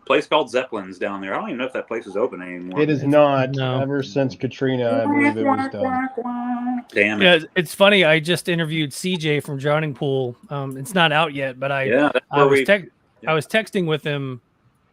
Place called Zeppelins down there. I don't even know if that place is open anymore. It is not. No. Ever since Katrina, I believe it was done. Damn it. Yeah, it's funny. I just interviewed CJ from Drowning Pool. It's not out yet, but I That's I where was I was texting with him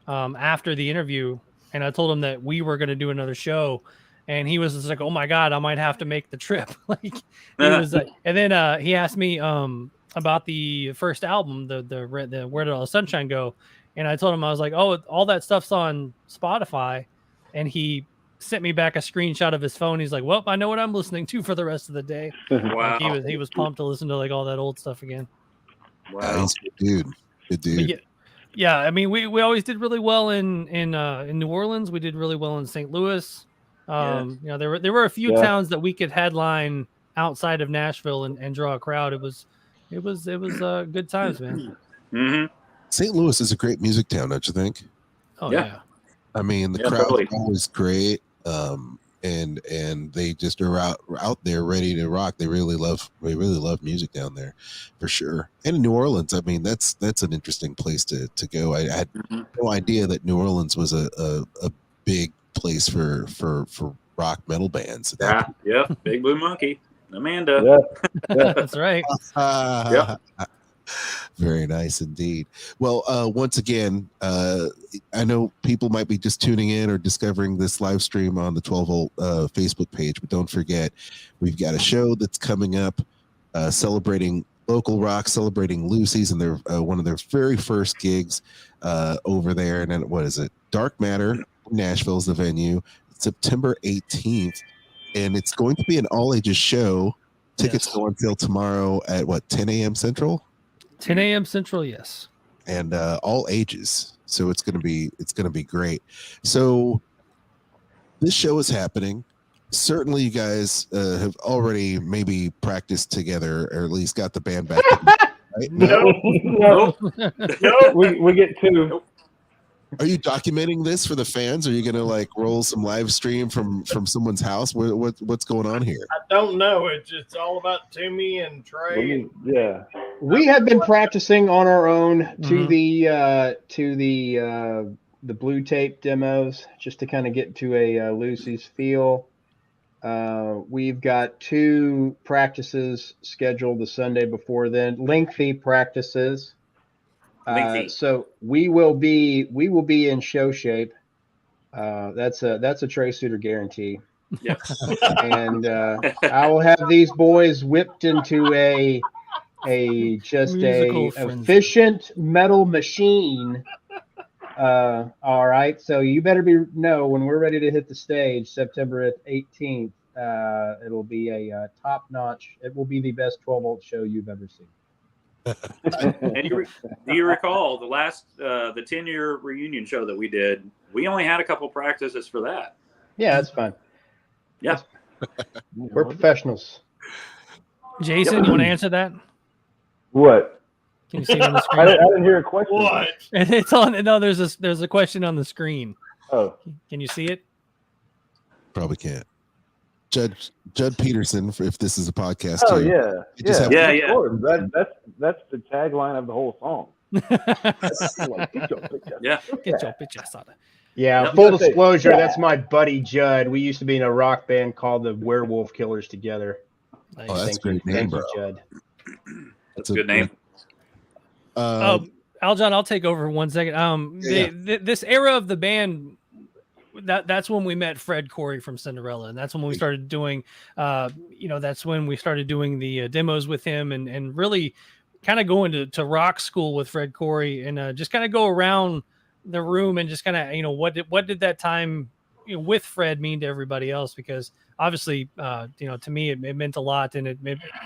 after the interview, and I told him that we were going to do another show, and he was just like, "Oh my God, I might have to make the trip." Like he was like, and then he asked me about the first album, the Where Did All the Sunshine Go? And I told him, I was like, "Oh, all that stuff's on Spotify," and he sent me back a screenshot of his phone. He's like, "Well, I know what I'm listening to for the rest of the day." Wow. Like he was pumped to listen to like all that old stuff again. Wow. He's a good dude. Good dude. Yeah. I mean, we always did really well in New Orleans. We did really well in St. Louis. You know, there were a few towns that we could headline outside of Nashville and draw a crowd. It was good times, man. Mm-hmm. St. Louis is a great music town, don't you think? Oh Yeah. yeah. I mean, the crowd is always great, and they just are out there ready to rock. They really love music down there, for sure. And in New Orleans, I mean, that's an interesting place to go. I had no idea that New Orleans was a big place for rock metal bands. Yeah. Big Blue Monkey. Amanda. Yeah. That's right. Yeah. Very nice indeed. Well, once again, I know people might be just tuning in or discovering this live stream on the 12 Volt Facebook page, but don't forget, we've got a show that's coming up celebrating local rock, celebrating Lucy's, and they're one of their very first gigs over there. And then, what is it? Dark Matter, Nashville's the venue, September 18th, and it's going to be an all-ages show. Tickets go until tomorrow at 10 a.m. Central? 10 a.m. Central, yes. And all ages. So it's gonna be great. So this show is happening. Certainly you guys have already maybe practiced together, or at least got the band back together, right? No. We get two. Are you documenting this for the fans? Are you gonna like roll some live stream from someone's house? What's going on here? I don't know. It's all about Timmy and Trey. Yeah. We have been practicing on our own to the blue tape demos, just to kind of get to a Lucy's feel. We've got 2 practices scheduled the Sunday before then, lengthy practices. So we will be in show shape. That's a Trey Suter guarantee. Yes. And I will have these boys whipped into a Musical frenzy. efficient metal machine All right. So you better know when we're ready to hit the stage, September 18th. It'll be a top notch. It will be the best 12-volt show you've ever seen. And do you recall the last the 10-year reunion show that we did? We only had a couple practices for that. Yeah, that's fine. Yeah, We're professionals. Jason, you want to answer that? What? Can you see it on the I screen? didn't hear a question. What? It's on. No, there's a question on the screen. Oh, Can you see it? Probably can't. Judd Peterson, if this is a podcast. oh too. yeah, You just have- Yeah, Of yeah. course. That's the tagline of the whole song. Like, get your bitch ass. Yeah. Get your bitch ass out of. Yeah, Yep. full disclosure, Yeah. that's my buddy Judd. We used to be in a rock band called the Werewolf Killers together. Nice. Oh, that's Thank you. a great name, Thank bro. you, Judd. That's a good name. Aljon, I'll take over 1 second. This era of the band, that's when we met Fred Corey from Cinderella, and that's when we started doing, that's when we started doing the demos with him, and really kind of going to rock school with Fred Corey, and just kind of go around the room and just kind of, what did that time with Fred mean to everybody else? Because obviously, to me, it meant a lot, and it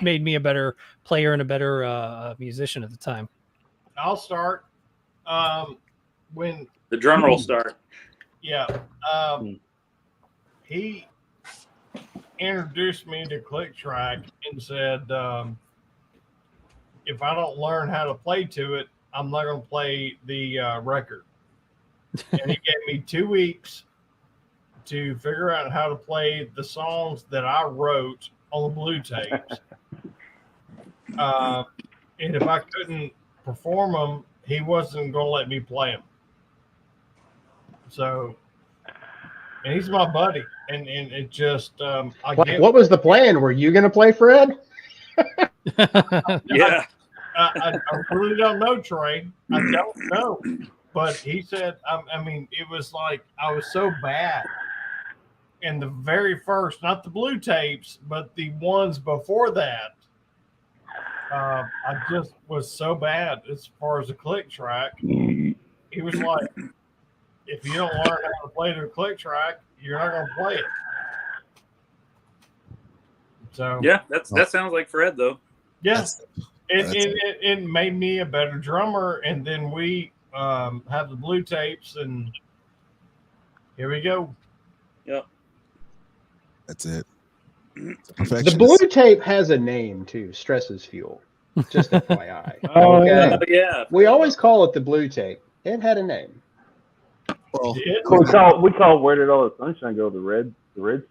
made me a better player and a better musician at the time. I'll start. When The drum roll start. Yeah. He introduced me to Click Track and said, if I don't learn how to play to it, I'm not going to play the record. And he gave me 2 weeks to figure out how to play the songs that I wrote on the blue tapes. And if I couldn't perform them, he wasn't going to let me play them. So, and he's my buddy, and it just What was the plan? Were you going to play Fred? Yeah. I really don't know, Trey. I don't know, but he said, it was like I was so bad. And the very first, not the blue tapes, but the ones before that, I just was so bad as far as the click track. He was like, if you don't learn how to play the click track, you're not going to play it. So Yeah, that sounds like Fred though. yes, it made me a better drummer, and then we have the blue tapes, and here we go. Yep. That's it. The blue tape has a name too. Stress is fuel. Just FYI. Oh, Okay? Yeah. We always call it the blue tape. It had a name. Well, we call Where Did All the Sunshine Go? The red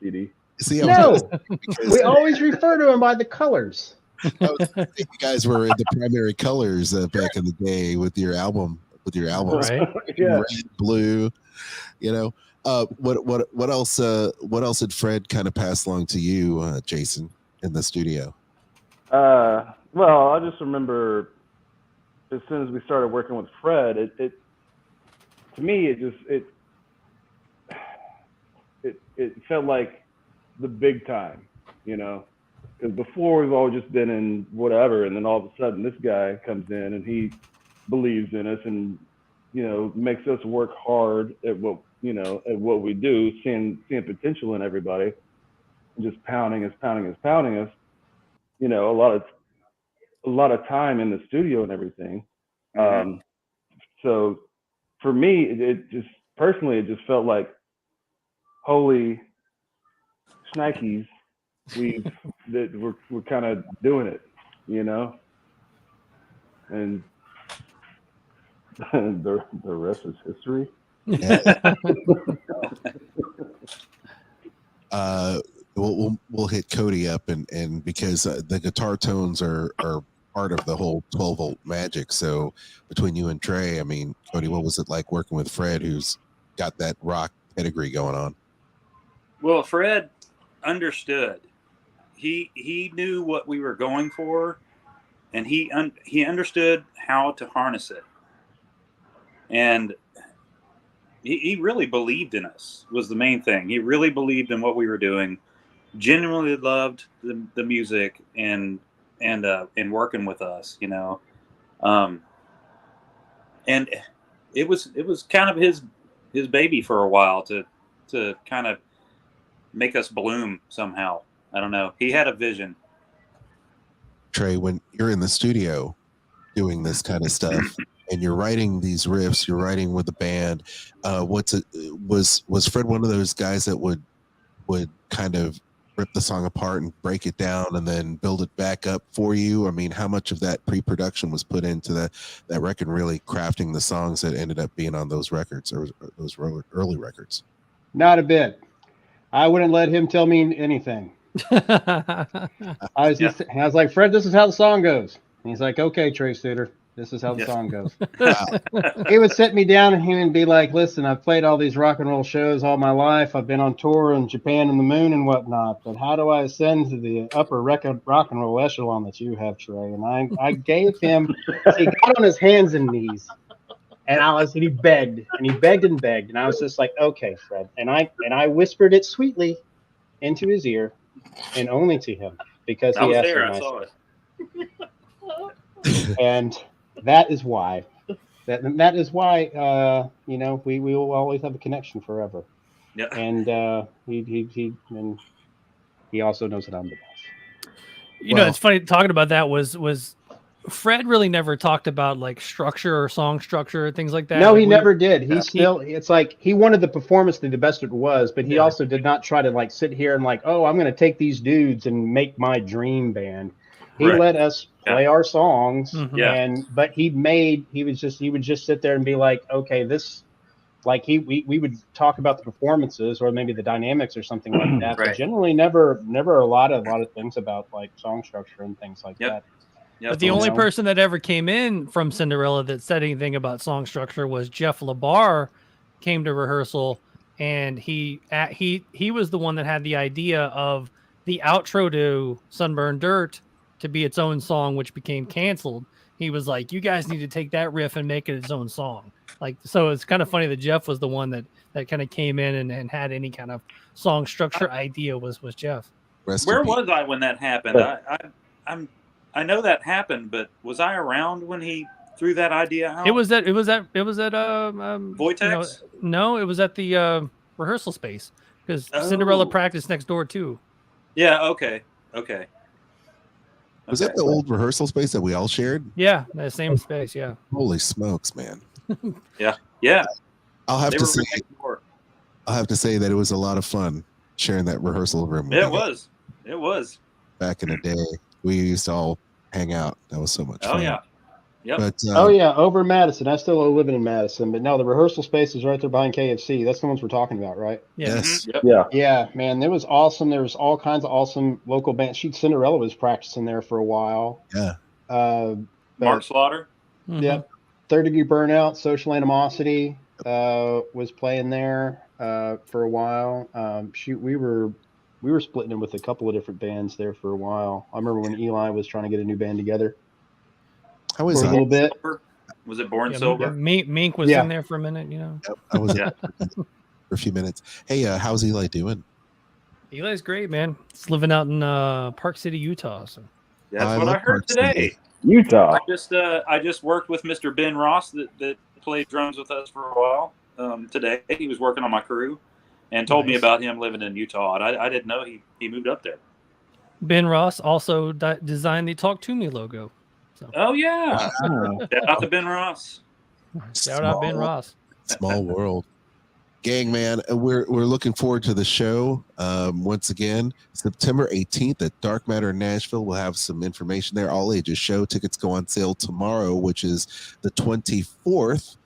CD. see, No, because we always refer to them by the colors. you guys were in the primary colors back in the day with your albums, Right. Yeah. red, blue. What else? What else did Fred kind of pass along to you, Jason, in the studio? Well, I just remember as soon as we started working with Fred, it to me it felt like the big time, because before we've all just been in whatever, and then all of a sudden this guy comes in and he believes in us and makes us work hard at what we do, seeing potential in everybody, and just pounding us. A lot of time in the studio and everything. So for me, it just felt like, holy shnikes, we're kind of doing it, and the rest is history. We'll hit Cody up and because the guitar tones are part of the whole 12-volt magic. So between you and Trey, I mean, Cody, what was it like working with Fred, who's got that rock pedigree going on? Well, Fred understood. He knew what we were going for, and he understood how to harness it. And he really believed in us, was the main thing. He really believed in what we were doing, genuinely loved the music and working with us, And it was kind of his baby for a while to kind of make us bloom somehow. I don't know. He had a vision. Trey, when you're in the studio doing this kind of stuff and you're writing these riffs, you're writing with the band, was Fred one of those guys that would kind of rip the song apart and break it down and then build it back up for you? I mean, how much of that pre-production was put into that record, really crafting the songs that ended up being on those records or those early records? Not a bit. I wouldn't let him tell me anything. I was like, Fred, this is how the song goes. And he's like, okay, Trey Suter, this is how the song goes. He would sit me down and he would be like, listen, I've played all these rock and roll shows all my life. I've been on tour in Japan and the moon and whatnot. But how do I ascend to the upper rock and roll echelon that you have, Trey? And I gave him, he got on his hands and knees. And he begged and he begged and begged. And I was just like, okay, Fred. And I whispered it sweetly into his ear and only to him because I he was asked there. me I saw it. And that is why that is why we will always have a connection forever. Yeah. And he also knows that I'm the best. You know, it's funny talking about that was Fred really never talked about like structure or song structure or things like that. No, like he never did. It's like he wanted the performance to be the best it was, but he also did not try to like sit here and like, oh, I'm going to take these dudes and make my dream band. He let us play our songs, but he would just sit there and be like, okay, this, like we would talk about the performances or maybe the dynamics or something like that, but generally never a lot of things about like song structure and things like that. But the only person that ever came in from Cinderella that said anything about song structure was Jeff LaBar. Came to Rehearsal, and he was the one that had the idea of the outro to Sunburned Dirt to be its own song, which became canceled. He was like, "You guys need to take that riff and make it its own song." Like, so it's kind of funny that Jeff was the one that kind of came in and had any kind of song structure idea was Jeff. Where was I when that happened? I know that happened, but was I around when he threw that idea out? It was at Vortex? No, it was at the rehearsal space because Cinderella practiced next door too. Yeah. Okay. Was that the old rehearsal space that we all shared? Yeah, the same space. Yeah. Holy smokes, man. Yeah. I'll have to say that it was a lot of fun sharing that rehearsal room. It was. Back in the day, we used to all hang out. That was so much fun. Oh yeah. Yep. But, over in Madison. I still live in Madison, but no, the rehearsal space is right there behind KFC. That's the ones we're talking about, right? Yeah. Yes. Mm-hmm. Yep. Yeah, man, it was awesome. There was all kinds of awesome local bands. Cinderella was practicing there for a while. Yeah. Mark Slaughter. Mm-hmm. Yep. Third Degree Burnout, Social Animosity was playing there for a while. We were splitting it with a couple of different bands there for a while. I remember when Eli was trying to get a new band together. How was that? A little bit. Was it Born Silver? Mink was in there for a minute, you know. Yep, I was for a few minutes. Hey, how's Eli doing? Eli's great, man. He's living out in Park City, Utah. So that's what I heard today. Utah. I just worked with Mr. Ben Ross that played drums with us for a while. Today he was working on my crew and told me about him living in Utah. And I didn't know he moved up there. Ben Ross also designed the Talk to Me logo. So. Oh yeah! Shout out to Ben Ross. Shout out Ben Ross. Small world. Gang, man, we're looking forward to the show. Once again, September 18th at Dark Matter Nashville. We'll have some information there. All ages show. Tickets go on sale tomorrow, which is the 24th,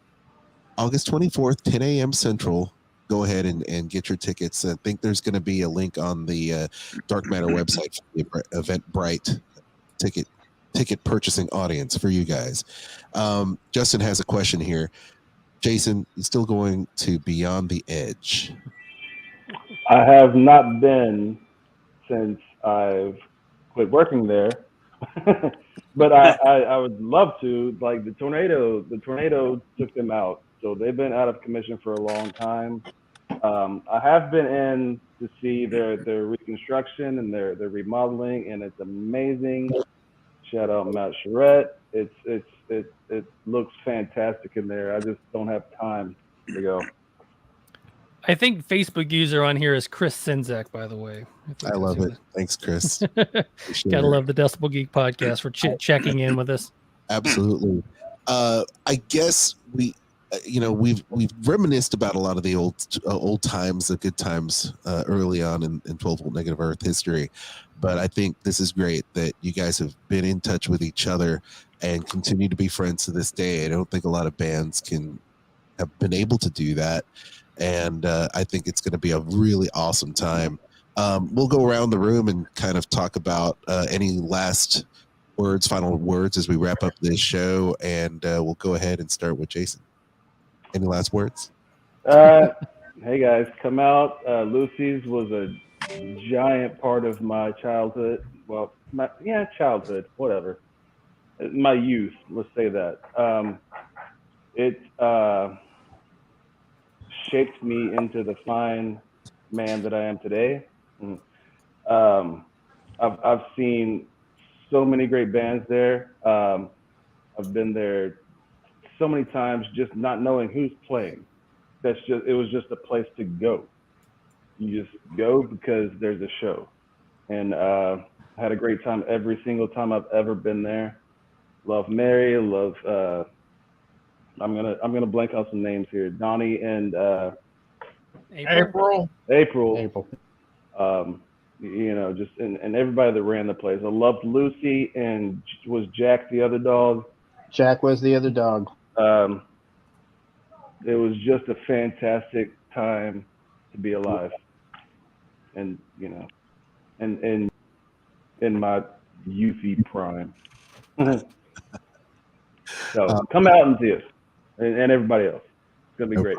August 24th, 10 a.m. Central. Go ahead and get your tickets. I think there's going to be a link on the Dark Matter website for the Eventbrite ticket purchasing audience for you guys. Justin has a question here. Jason, you still going to Beyond the Edge? I have not been since I've quit working there, but I would love to. Like the tornado took them out, so they've been out of commission for a long time. I have been in to see their reconstruction and their remodeling, and it's amazing. Shout out Matt Charette. It's it looks fantastic in there. I just don't have time to go. I think Facebook user on here is Chris Sinzak, by the way. I love it. Thanks, Chris. Gotta love the Decibel Geek podcast for checking in with us. Absolutely. I guess we've reminisced about a lot of the old times, the good times early on in 12 Volt Negative Earth history. But I think this is great that you guys have been in touch with each other and continue to be friends to this day. I don't think a lot of bands have been able to do that. And I think it's going to be a really awesome time. We'll go around the room and kind of talk about any final words as we wrap up this show. And we'll go ahead and start with Jason. Any last words? Hey guys, come out. Lucy's was a giant part of my childhood. Well, childhood, whatever. My youth, let's say that. It shaped me into the fine man that I am today. I've seen so many great bands there. I've been there so many times just not knowing who's playing. It was just a place to go. You just go because there's a show. And I had a great time every single time I've ever been there. Love Mary, I'm gonna blank on some names here. Donnie and April. Just and everybody that ran the place. I loved Lucy, and was Jack the other dog? Jack was the other dog. It was just a fantastic time to be alive, and and in my youthy prime. So come out and see us, and everybody else. It's gonna be great.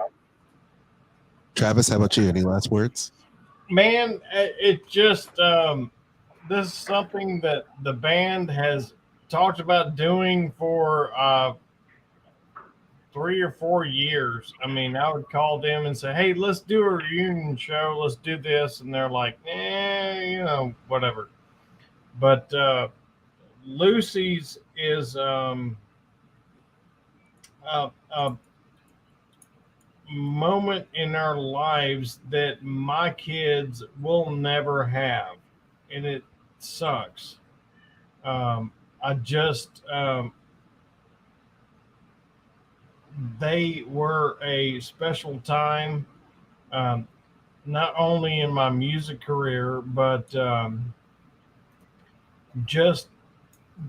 Travis, how about you? Any last words? Man, it just this is something that the band has talked about doing for 3 or 4 years. I mean, I would call them and say, "Hey, let's do a reunion show. Let's do this," and they're like, whatever. But Lucy's is a moment in our lives that my kids will never have, and it sucks. They were a special time, not only in my music career, but just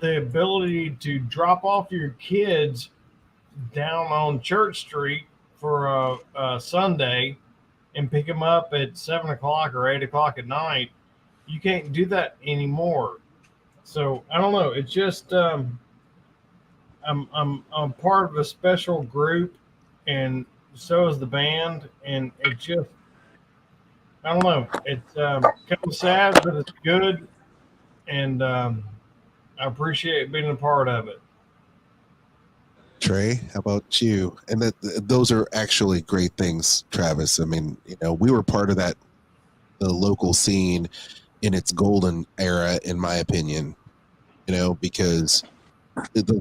the ability to drop off your kids down on Church Street for a Sunday and pick them up at 7 o'clock or 8 o'clock at night. You can't do that anymore. So I don't know. It's just I'm part of a special group, and so is the band, and it just I don't know. It's kind of sad, but it's good, and I appreciate being a part of it. Trey, how about you? And those are actually great things, Travis. I mean, we were part of the local scene in its golden era, in my opinion. Because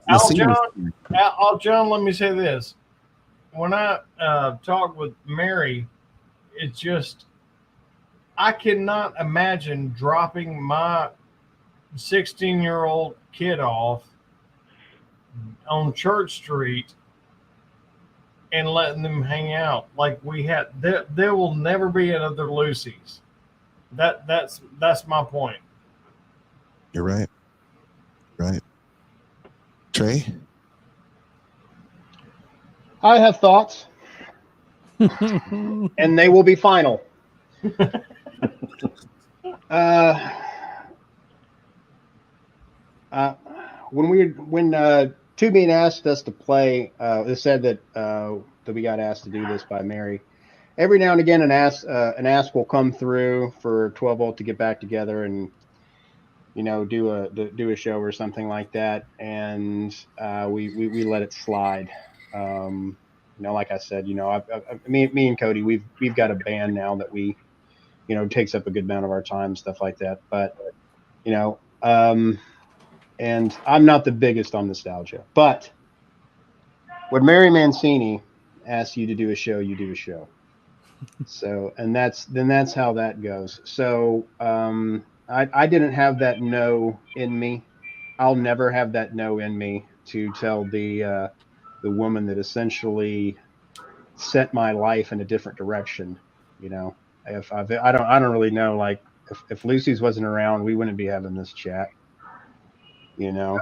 Aljon, let me say this: when I talk with Mary, it's just I cannot imagine dropping my 16-year-old kid off on Church Street and letting them hang out like we had. There will never be another Lucy's. That's my point. You're right. Right. Trey? I have thoughts, and they will be final. When Tubian asked us to play, they said that we got asked to do this by Mary. Every now and again, an ask will come through for 12 Volt to get back together and do a show or something like that, and we let it slide. Like I said, me and Cody, we've got a band now that we, takes up a good amount of our time, stuff like that. But and I'm not the biggest on nostalgia, but when Mary Mancini asks you to do a show, you do a show. So, and that's how that goes. So, I didn't have that no in me. I'll never have that no in me to tell the woman that essentially set my life in a different direction. You know, if I don't really know, like, if Lucy's wasn't around, we wouldn't be having this chat. You know,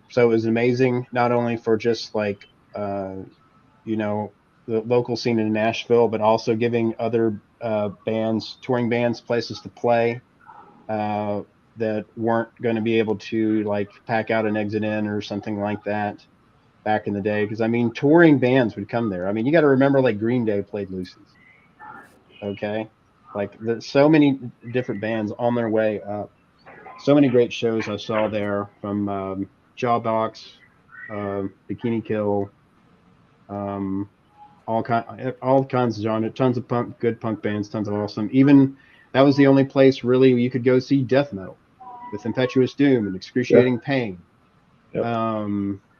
so it was amazing, not only for just like, you know, the local scene in Nashville, but also giving other bands, touring bands, places to play that weren't going to be able to like pack out an exit in or something like that back in the day. Because I mean, touring bands would come there. I mean, you got to remember, like, Green Day played Lucy's. Okay, like so many different bands on their way up. So many great shows I saw there, from Jawbox, Bikini Kill, um, all kinds of genre, tons of punk, good punk bands, tons of awesome. Even that was the only place really you could go see death metal, with Impetuous Doom and Excruciating Pain. Yep.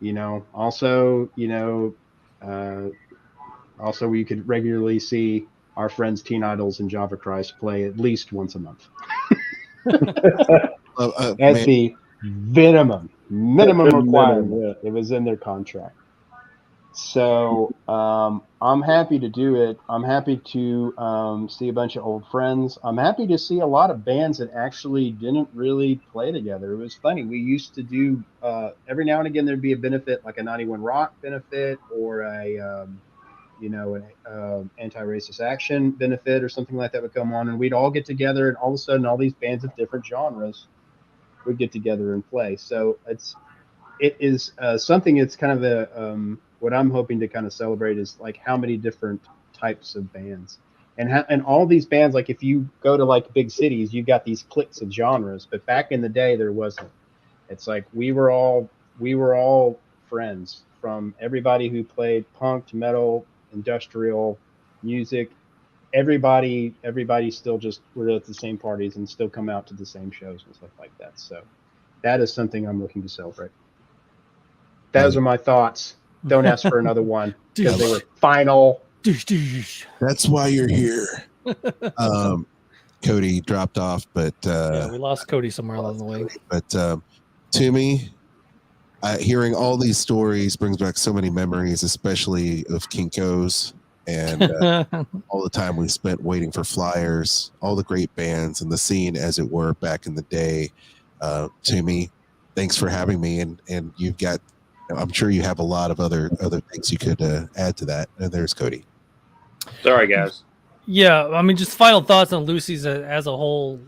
You know, also, you know, also we could regularly see our friends Teen Idols and Java Christ play at least once a month. That's Man, the minimum requirement. Yeah. It was in their contract. So I'm happy to do it. I'm happy to see a bunch of old friends. I'm happy to see a lot of bands that actually didn't really play together. It was funny. We used to do every now and again there'd be a benefit, like a 91 Rock benefit, or a you know, an anti-racist action benefit or something like that would come on, and we'd all get together, and all of a sudden all these bands of different genres would get together and play. So it is something that's kind of a what I'm hoping to kind of celebrate is like how many different types of bands, and all these bands, like if you go to like big cities, you've got these cliques of genres, but back in the day there wasn't. It's like we were all friends, from everybody who played punk to metal, industrial music. Everybody still just were at the same parties and still come out to the same shows and stuff like that. So that is something I'm looking to celebrate. Those are my thoughts. Don't ask for another one, because they were final. that's why you're here. Cody dropped off, but Yeah, we lost Cody somewhere along the way. But to me, hearing all these stories brings back so many memories, especially of Kinko's and all the time we spent waiting for flyers, all the great bands and the scene, as it were, back in the day. To me, thanks for having me, and you've got, I'm sure you have a lot of other things you could add to that. And there's Cody. Sorry, guys. Yeah, I mean, just final thoughts on Lucy's as a whole.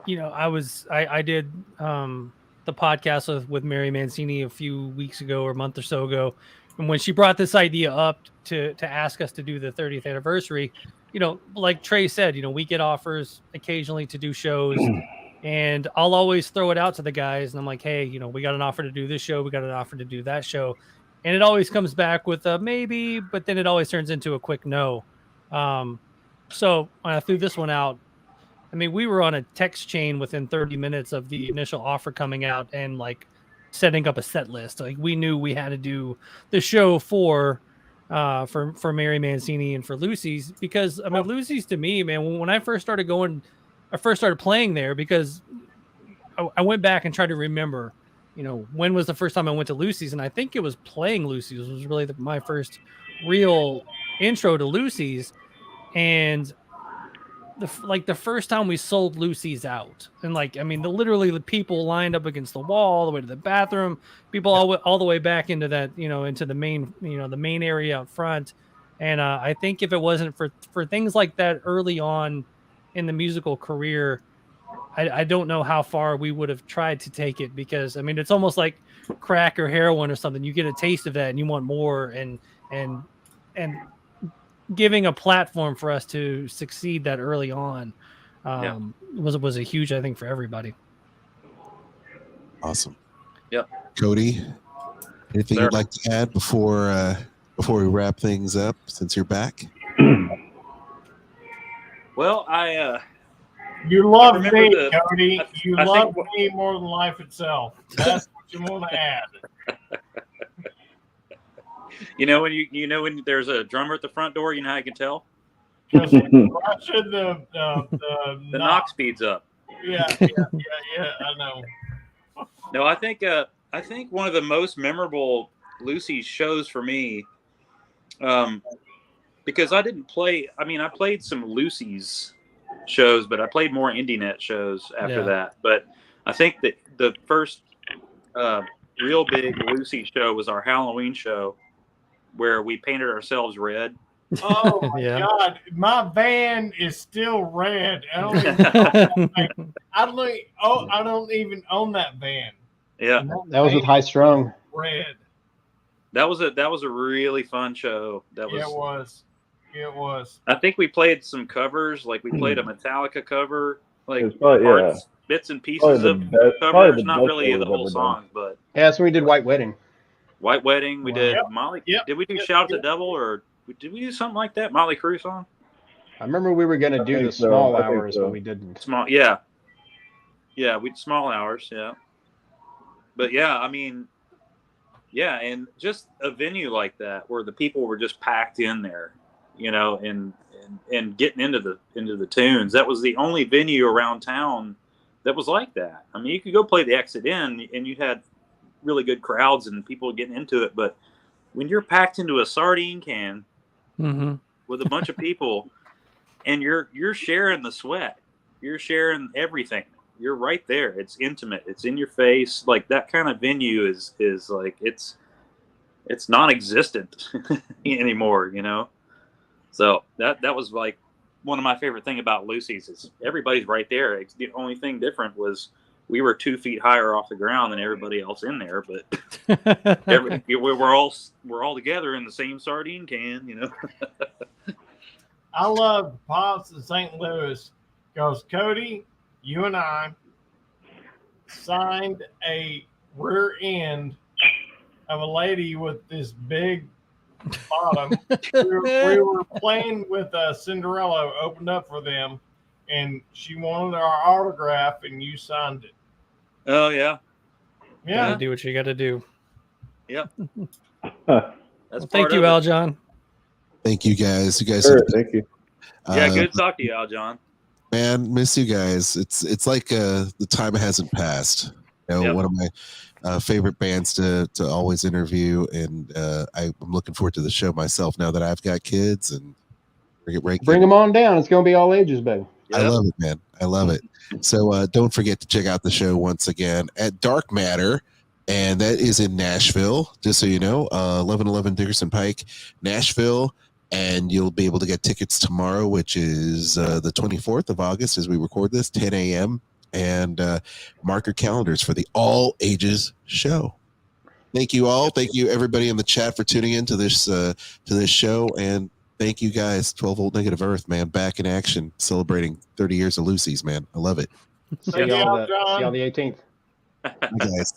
You know, I did the podcast with Mary Mancini a few weeks ago or a month or so ago, and when she brought this idea up to ask us to do the 30th anniversary, you know, like Trey said, you know, we get offers occasionally to do shows, and I'll always throw it out to the guys, and I'm like, hey, you know, we got an offer to do this show, we got an offer to do that show, and it always comes back with a maybe, but then it always turns into a quick no. So when I threw this one out, I mean, we were on a text chain within 30 minutes of the initial offer coming out and like setting up a set list. Like we knew we had to do the show for Mary Mancini and for Lucy's, because I mean, Lucy's to me, man, when I first started playing there, because I went back and tried to remember, you know, when was the first time I went to Lucy's, and I think it was playing Lucy's was really my first real intro to Lucy's. And the first time we sold Lucy's out, and like, I mean, literally the people lined up against the wall all the way to the bathroom, people all the way back into that, you know, into the main, you know, the main area up front. And I think if it wasn't for things like that early on in the musical career, I don't know how far we would have tried to take it, because I mean, it's almost like crack or heroin or something. You get a taste of that and you want more, and giving a platform for us to succeed that early on was a huge, I think, for everybody. Awesome. Yep. Cody, anything you'd like to add before we wrap things up, since you're back? Well, you love I me, remember Cody. You I love think- me more than life itself. That's what you want to add. You know when there's a drummer at the front door, you know how you can tell? Just watching the knock speeds up. Yeah, I know. No, I think one of the most memorable Lucy's shows for me, because I didn't play. I mean, I played some Lucy's shows, but I played more IndieNet shows after that. But I think that the first real big Lucy show was our Halloween show, where we painted ourselves red. Oh my God, my van is still red. I don't even own that van. Yeah, that was with High Strung. Red. That was a really fun show. It was. I think we played some covers, like we played a Metallica cover, like bits and pieces of covers, not really the whole song, but that's when we did White Wedding. White Wedding, we did Molly. Did we do Shout at the Devil, or did we do something like that? Molly Crew song? I remember we were going to do the small hours, but we didn't. Small hours, But I mean, and just a venue like that where the people were just packed in there, you know, and getting into the tunes. That was the only venue around town that was like that. I mean, you could go play the Exit In, and you had really good crowds and people getting into it, but when you're packed into a sardine can with a bunch of people, and you're sharing the sweat, you're sharing everything, you're right there. It's intimate. It's in your face. Like that kind of venue is like it's non-existent anymore, you know. So that was like one of my favorite thing about Lucy's is everybody's right there. The only thing different was we were 2 feet higher off the ground than everybody else in there, but we're all together in the same sardine can, you know. I love Pops in St. Louis because Cody, you and I signed a rear end of a lady with this big bottom. we were playing with Cinderella, opened up for them, and she wanted our autograph, and you signed it. Oh yeah. Gotta do what you got to do. Yep. Thank you, Aljon. Thank you guys. You guys. Thank you. Yeah, good to talk to you, Aljon. Man, miss you guys. It's like the time hasn't passed. You know, one of my favorite bands to always interview, and I'm looking forward to the show myself now that I've got kids and bring them on down. It's gonna be all ages, baby. I love it, man. I love it. So don't forget to check out the show once again at Dark Matter, and that is in Nashville. Just so you know, 1111 Dickerson Pike, Nashville. And you'll be able to get tickets tomorrow, which is the 24th of August as we record this, 10 a.m. And mark your calendars for the all ages show. Thank you all. Thank you everybody in the chat for tuning in to this show. And thank you guys, 12 Volt Negative Earth, man, back in action, celebrating 30 years of Lucy's, man. I love it. See y'all the 18th. Bye, guys.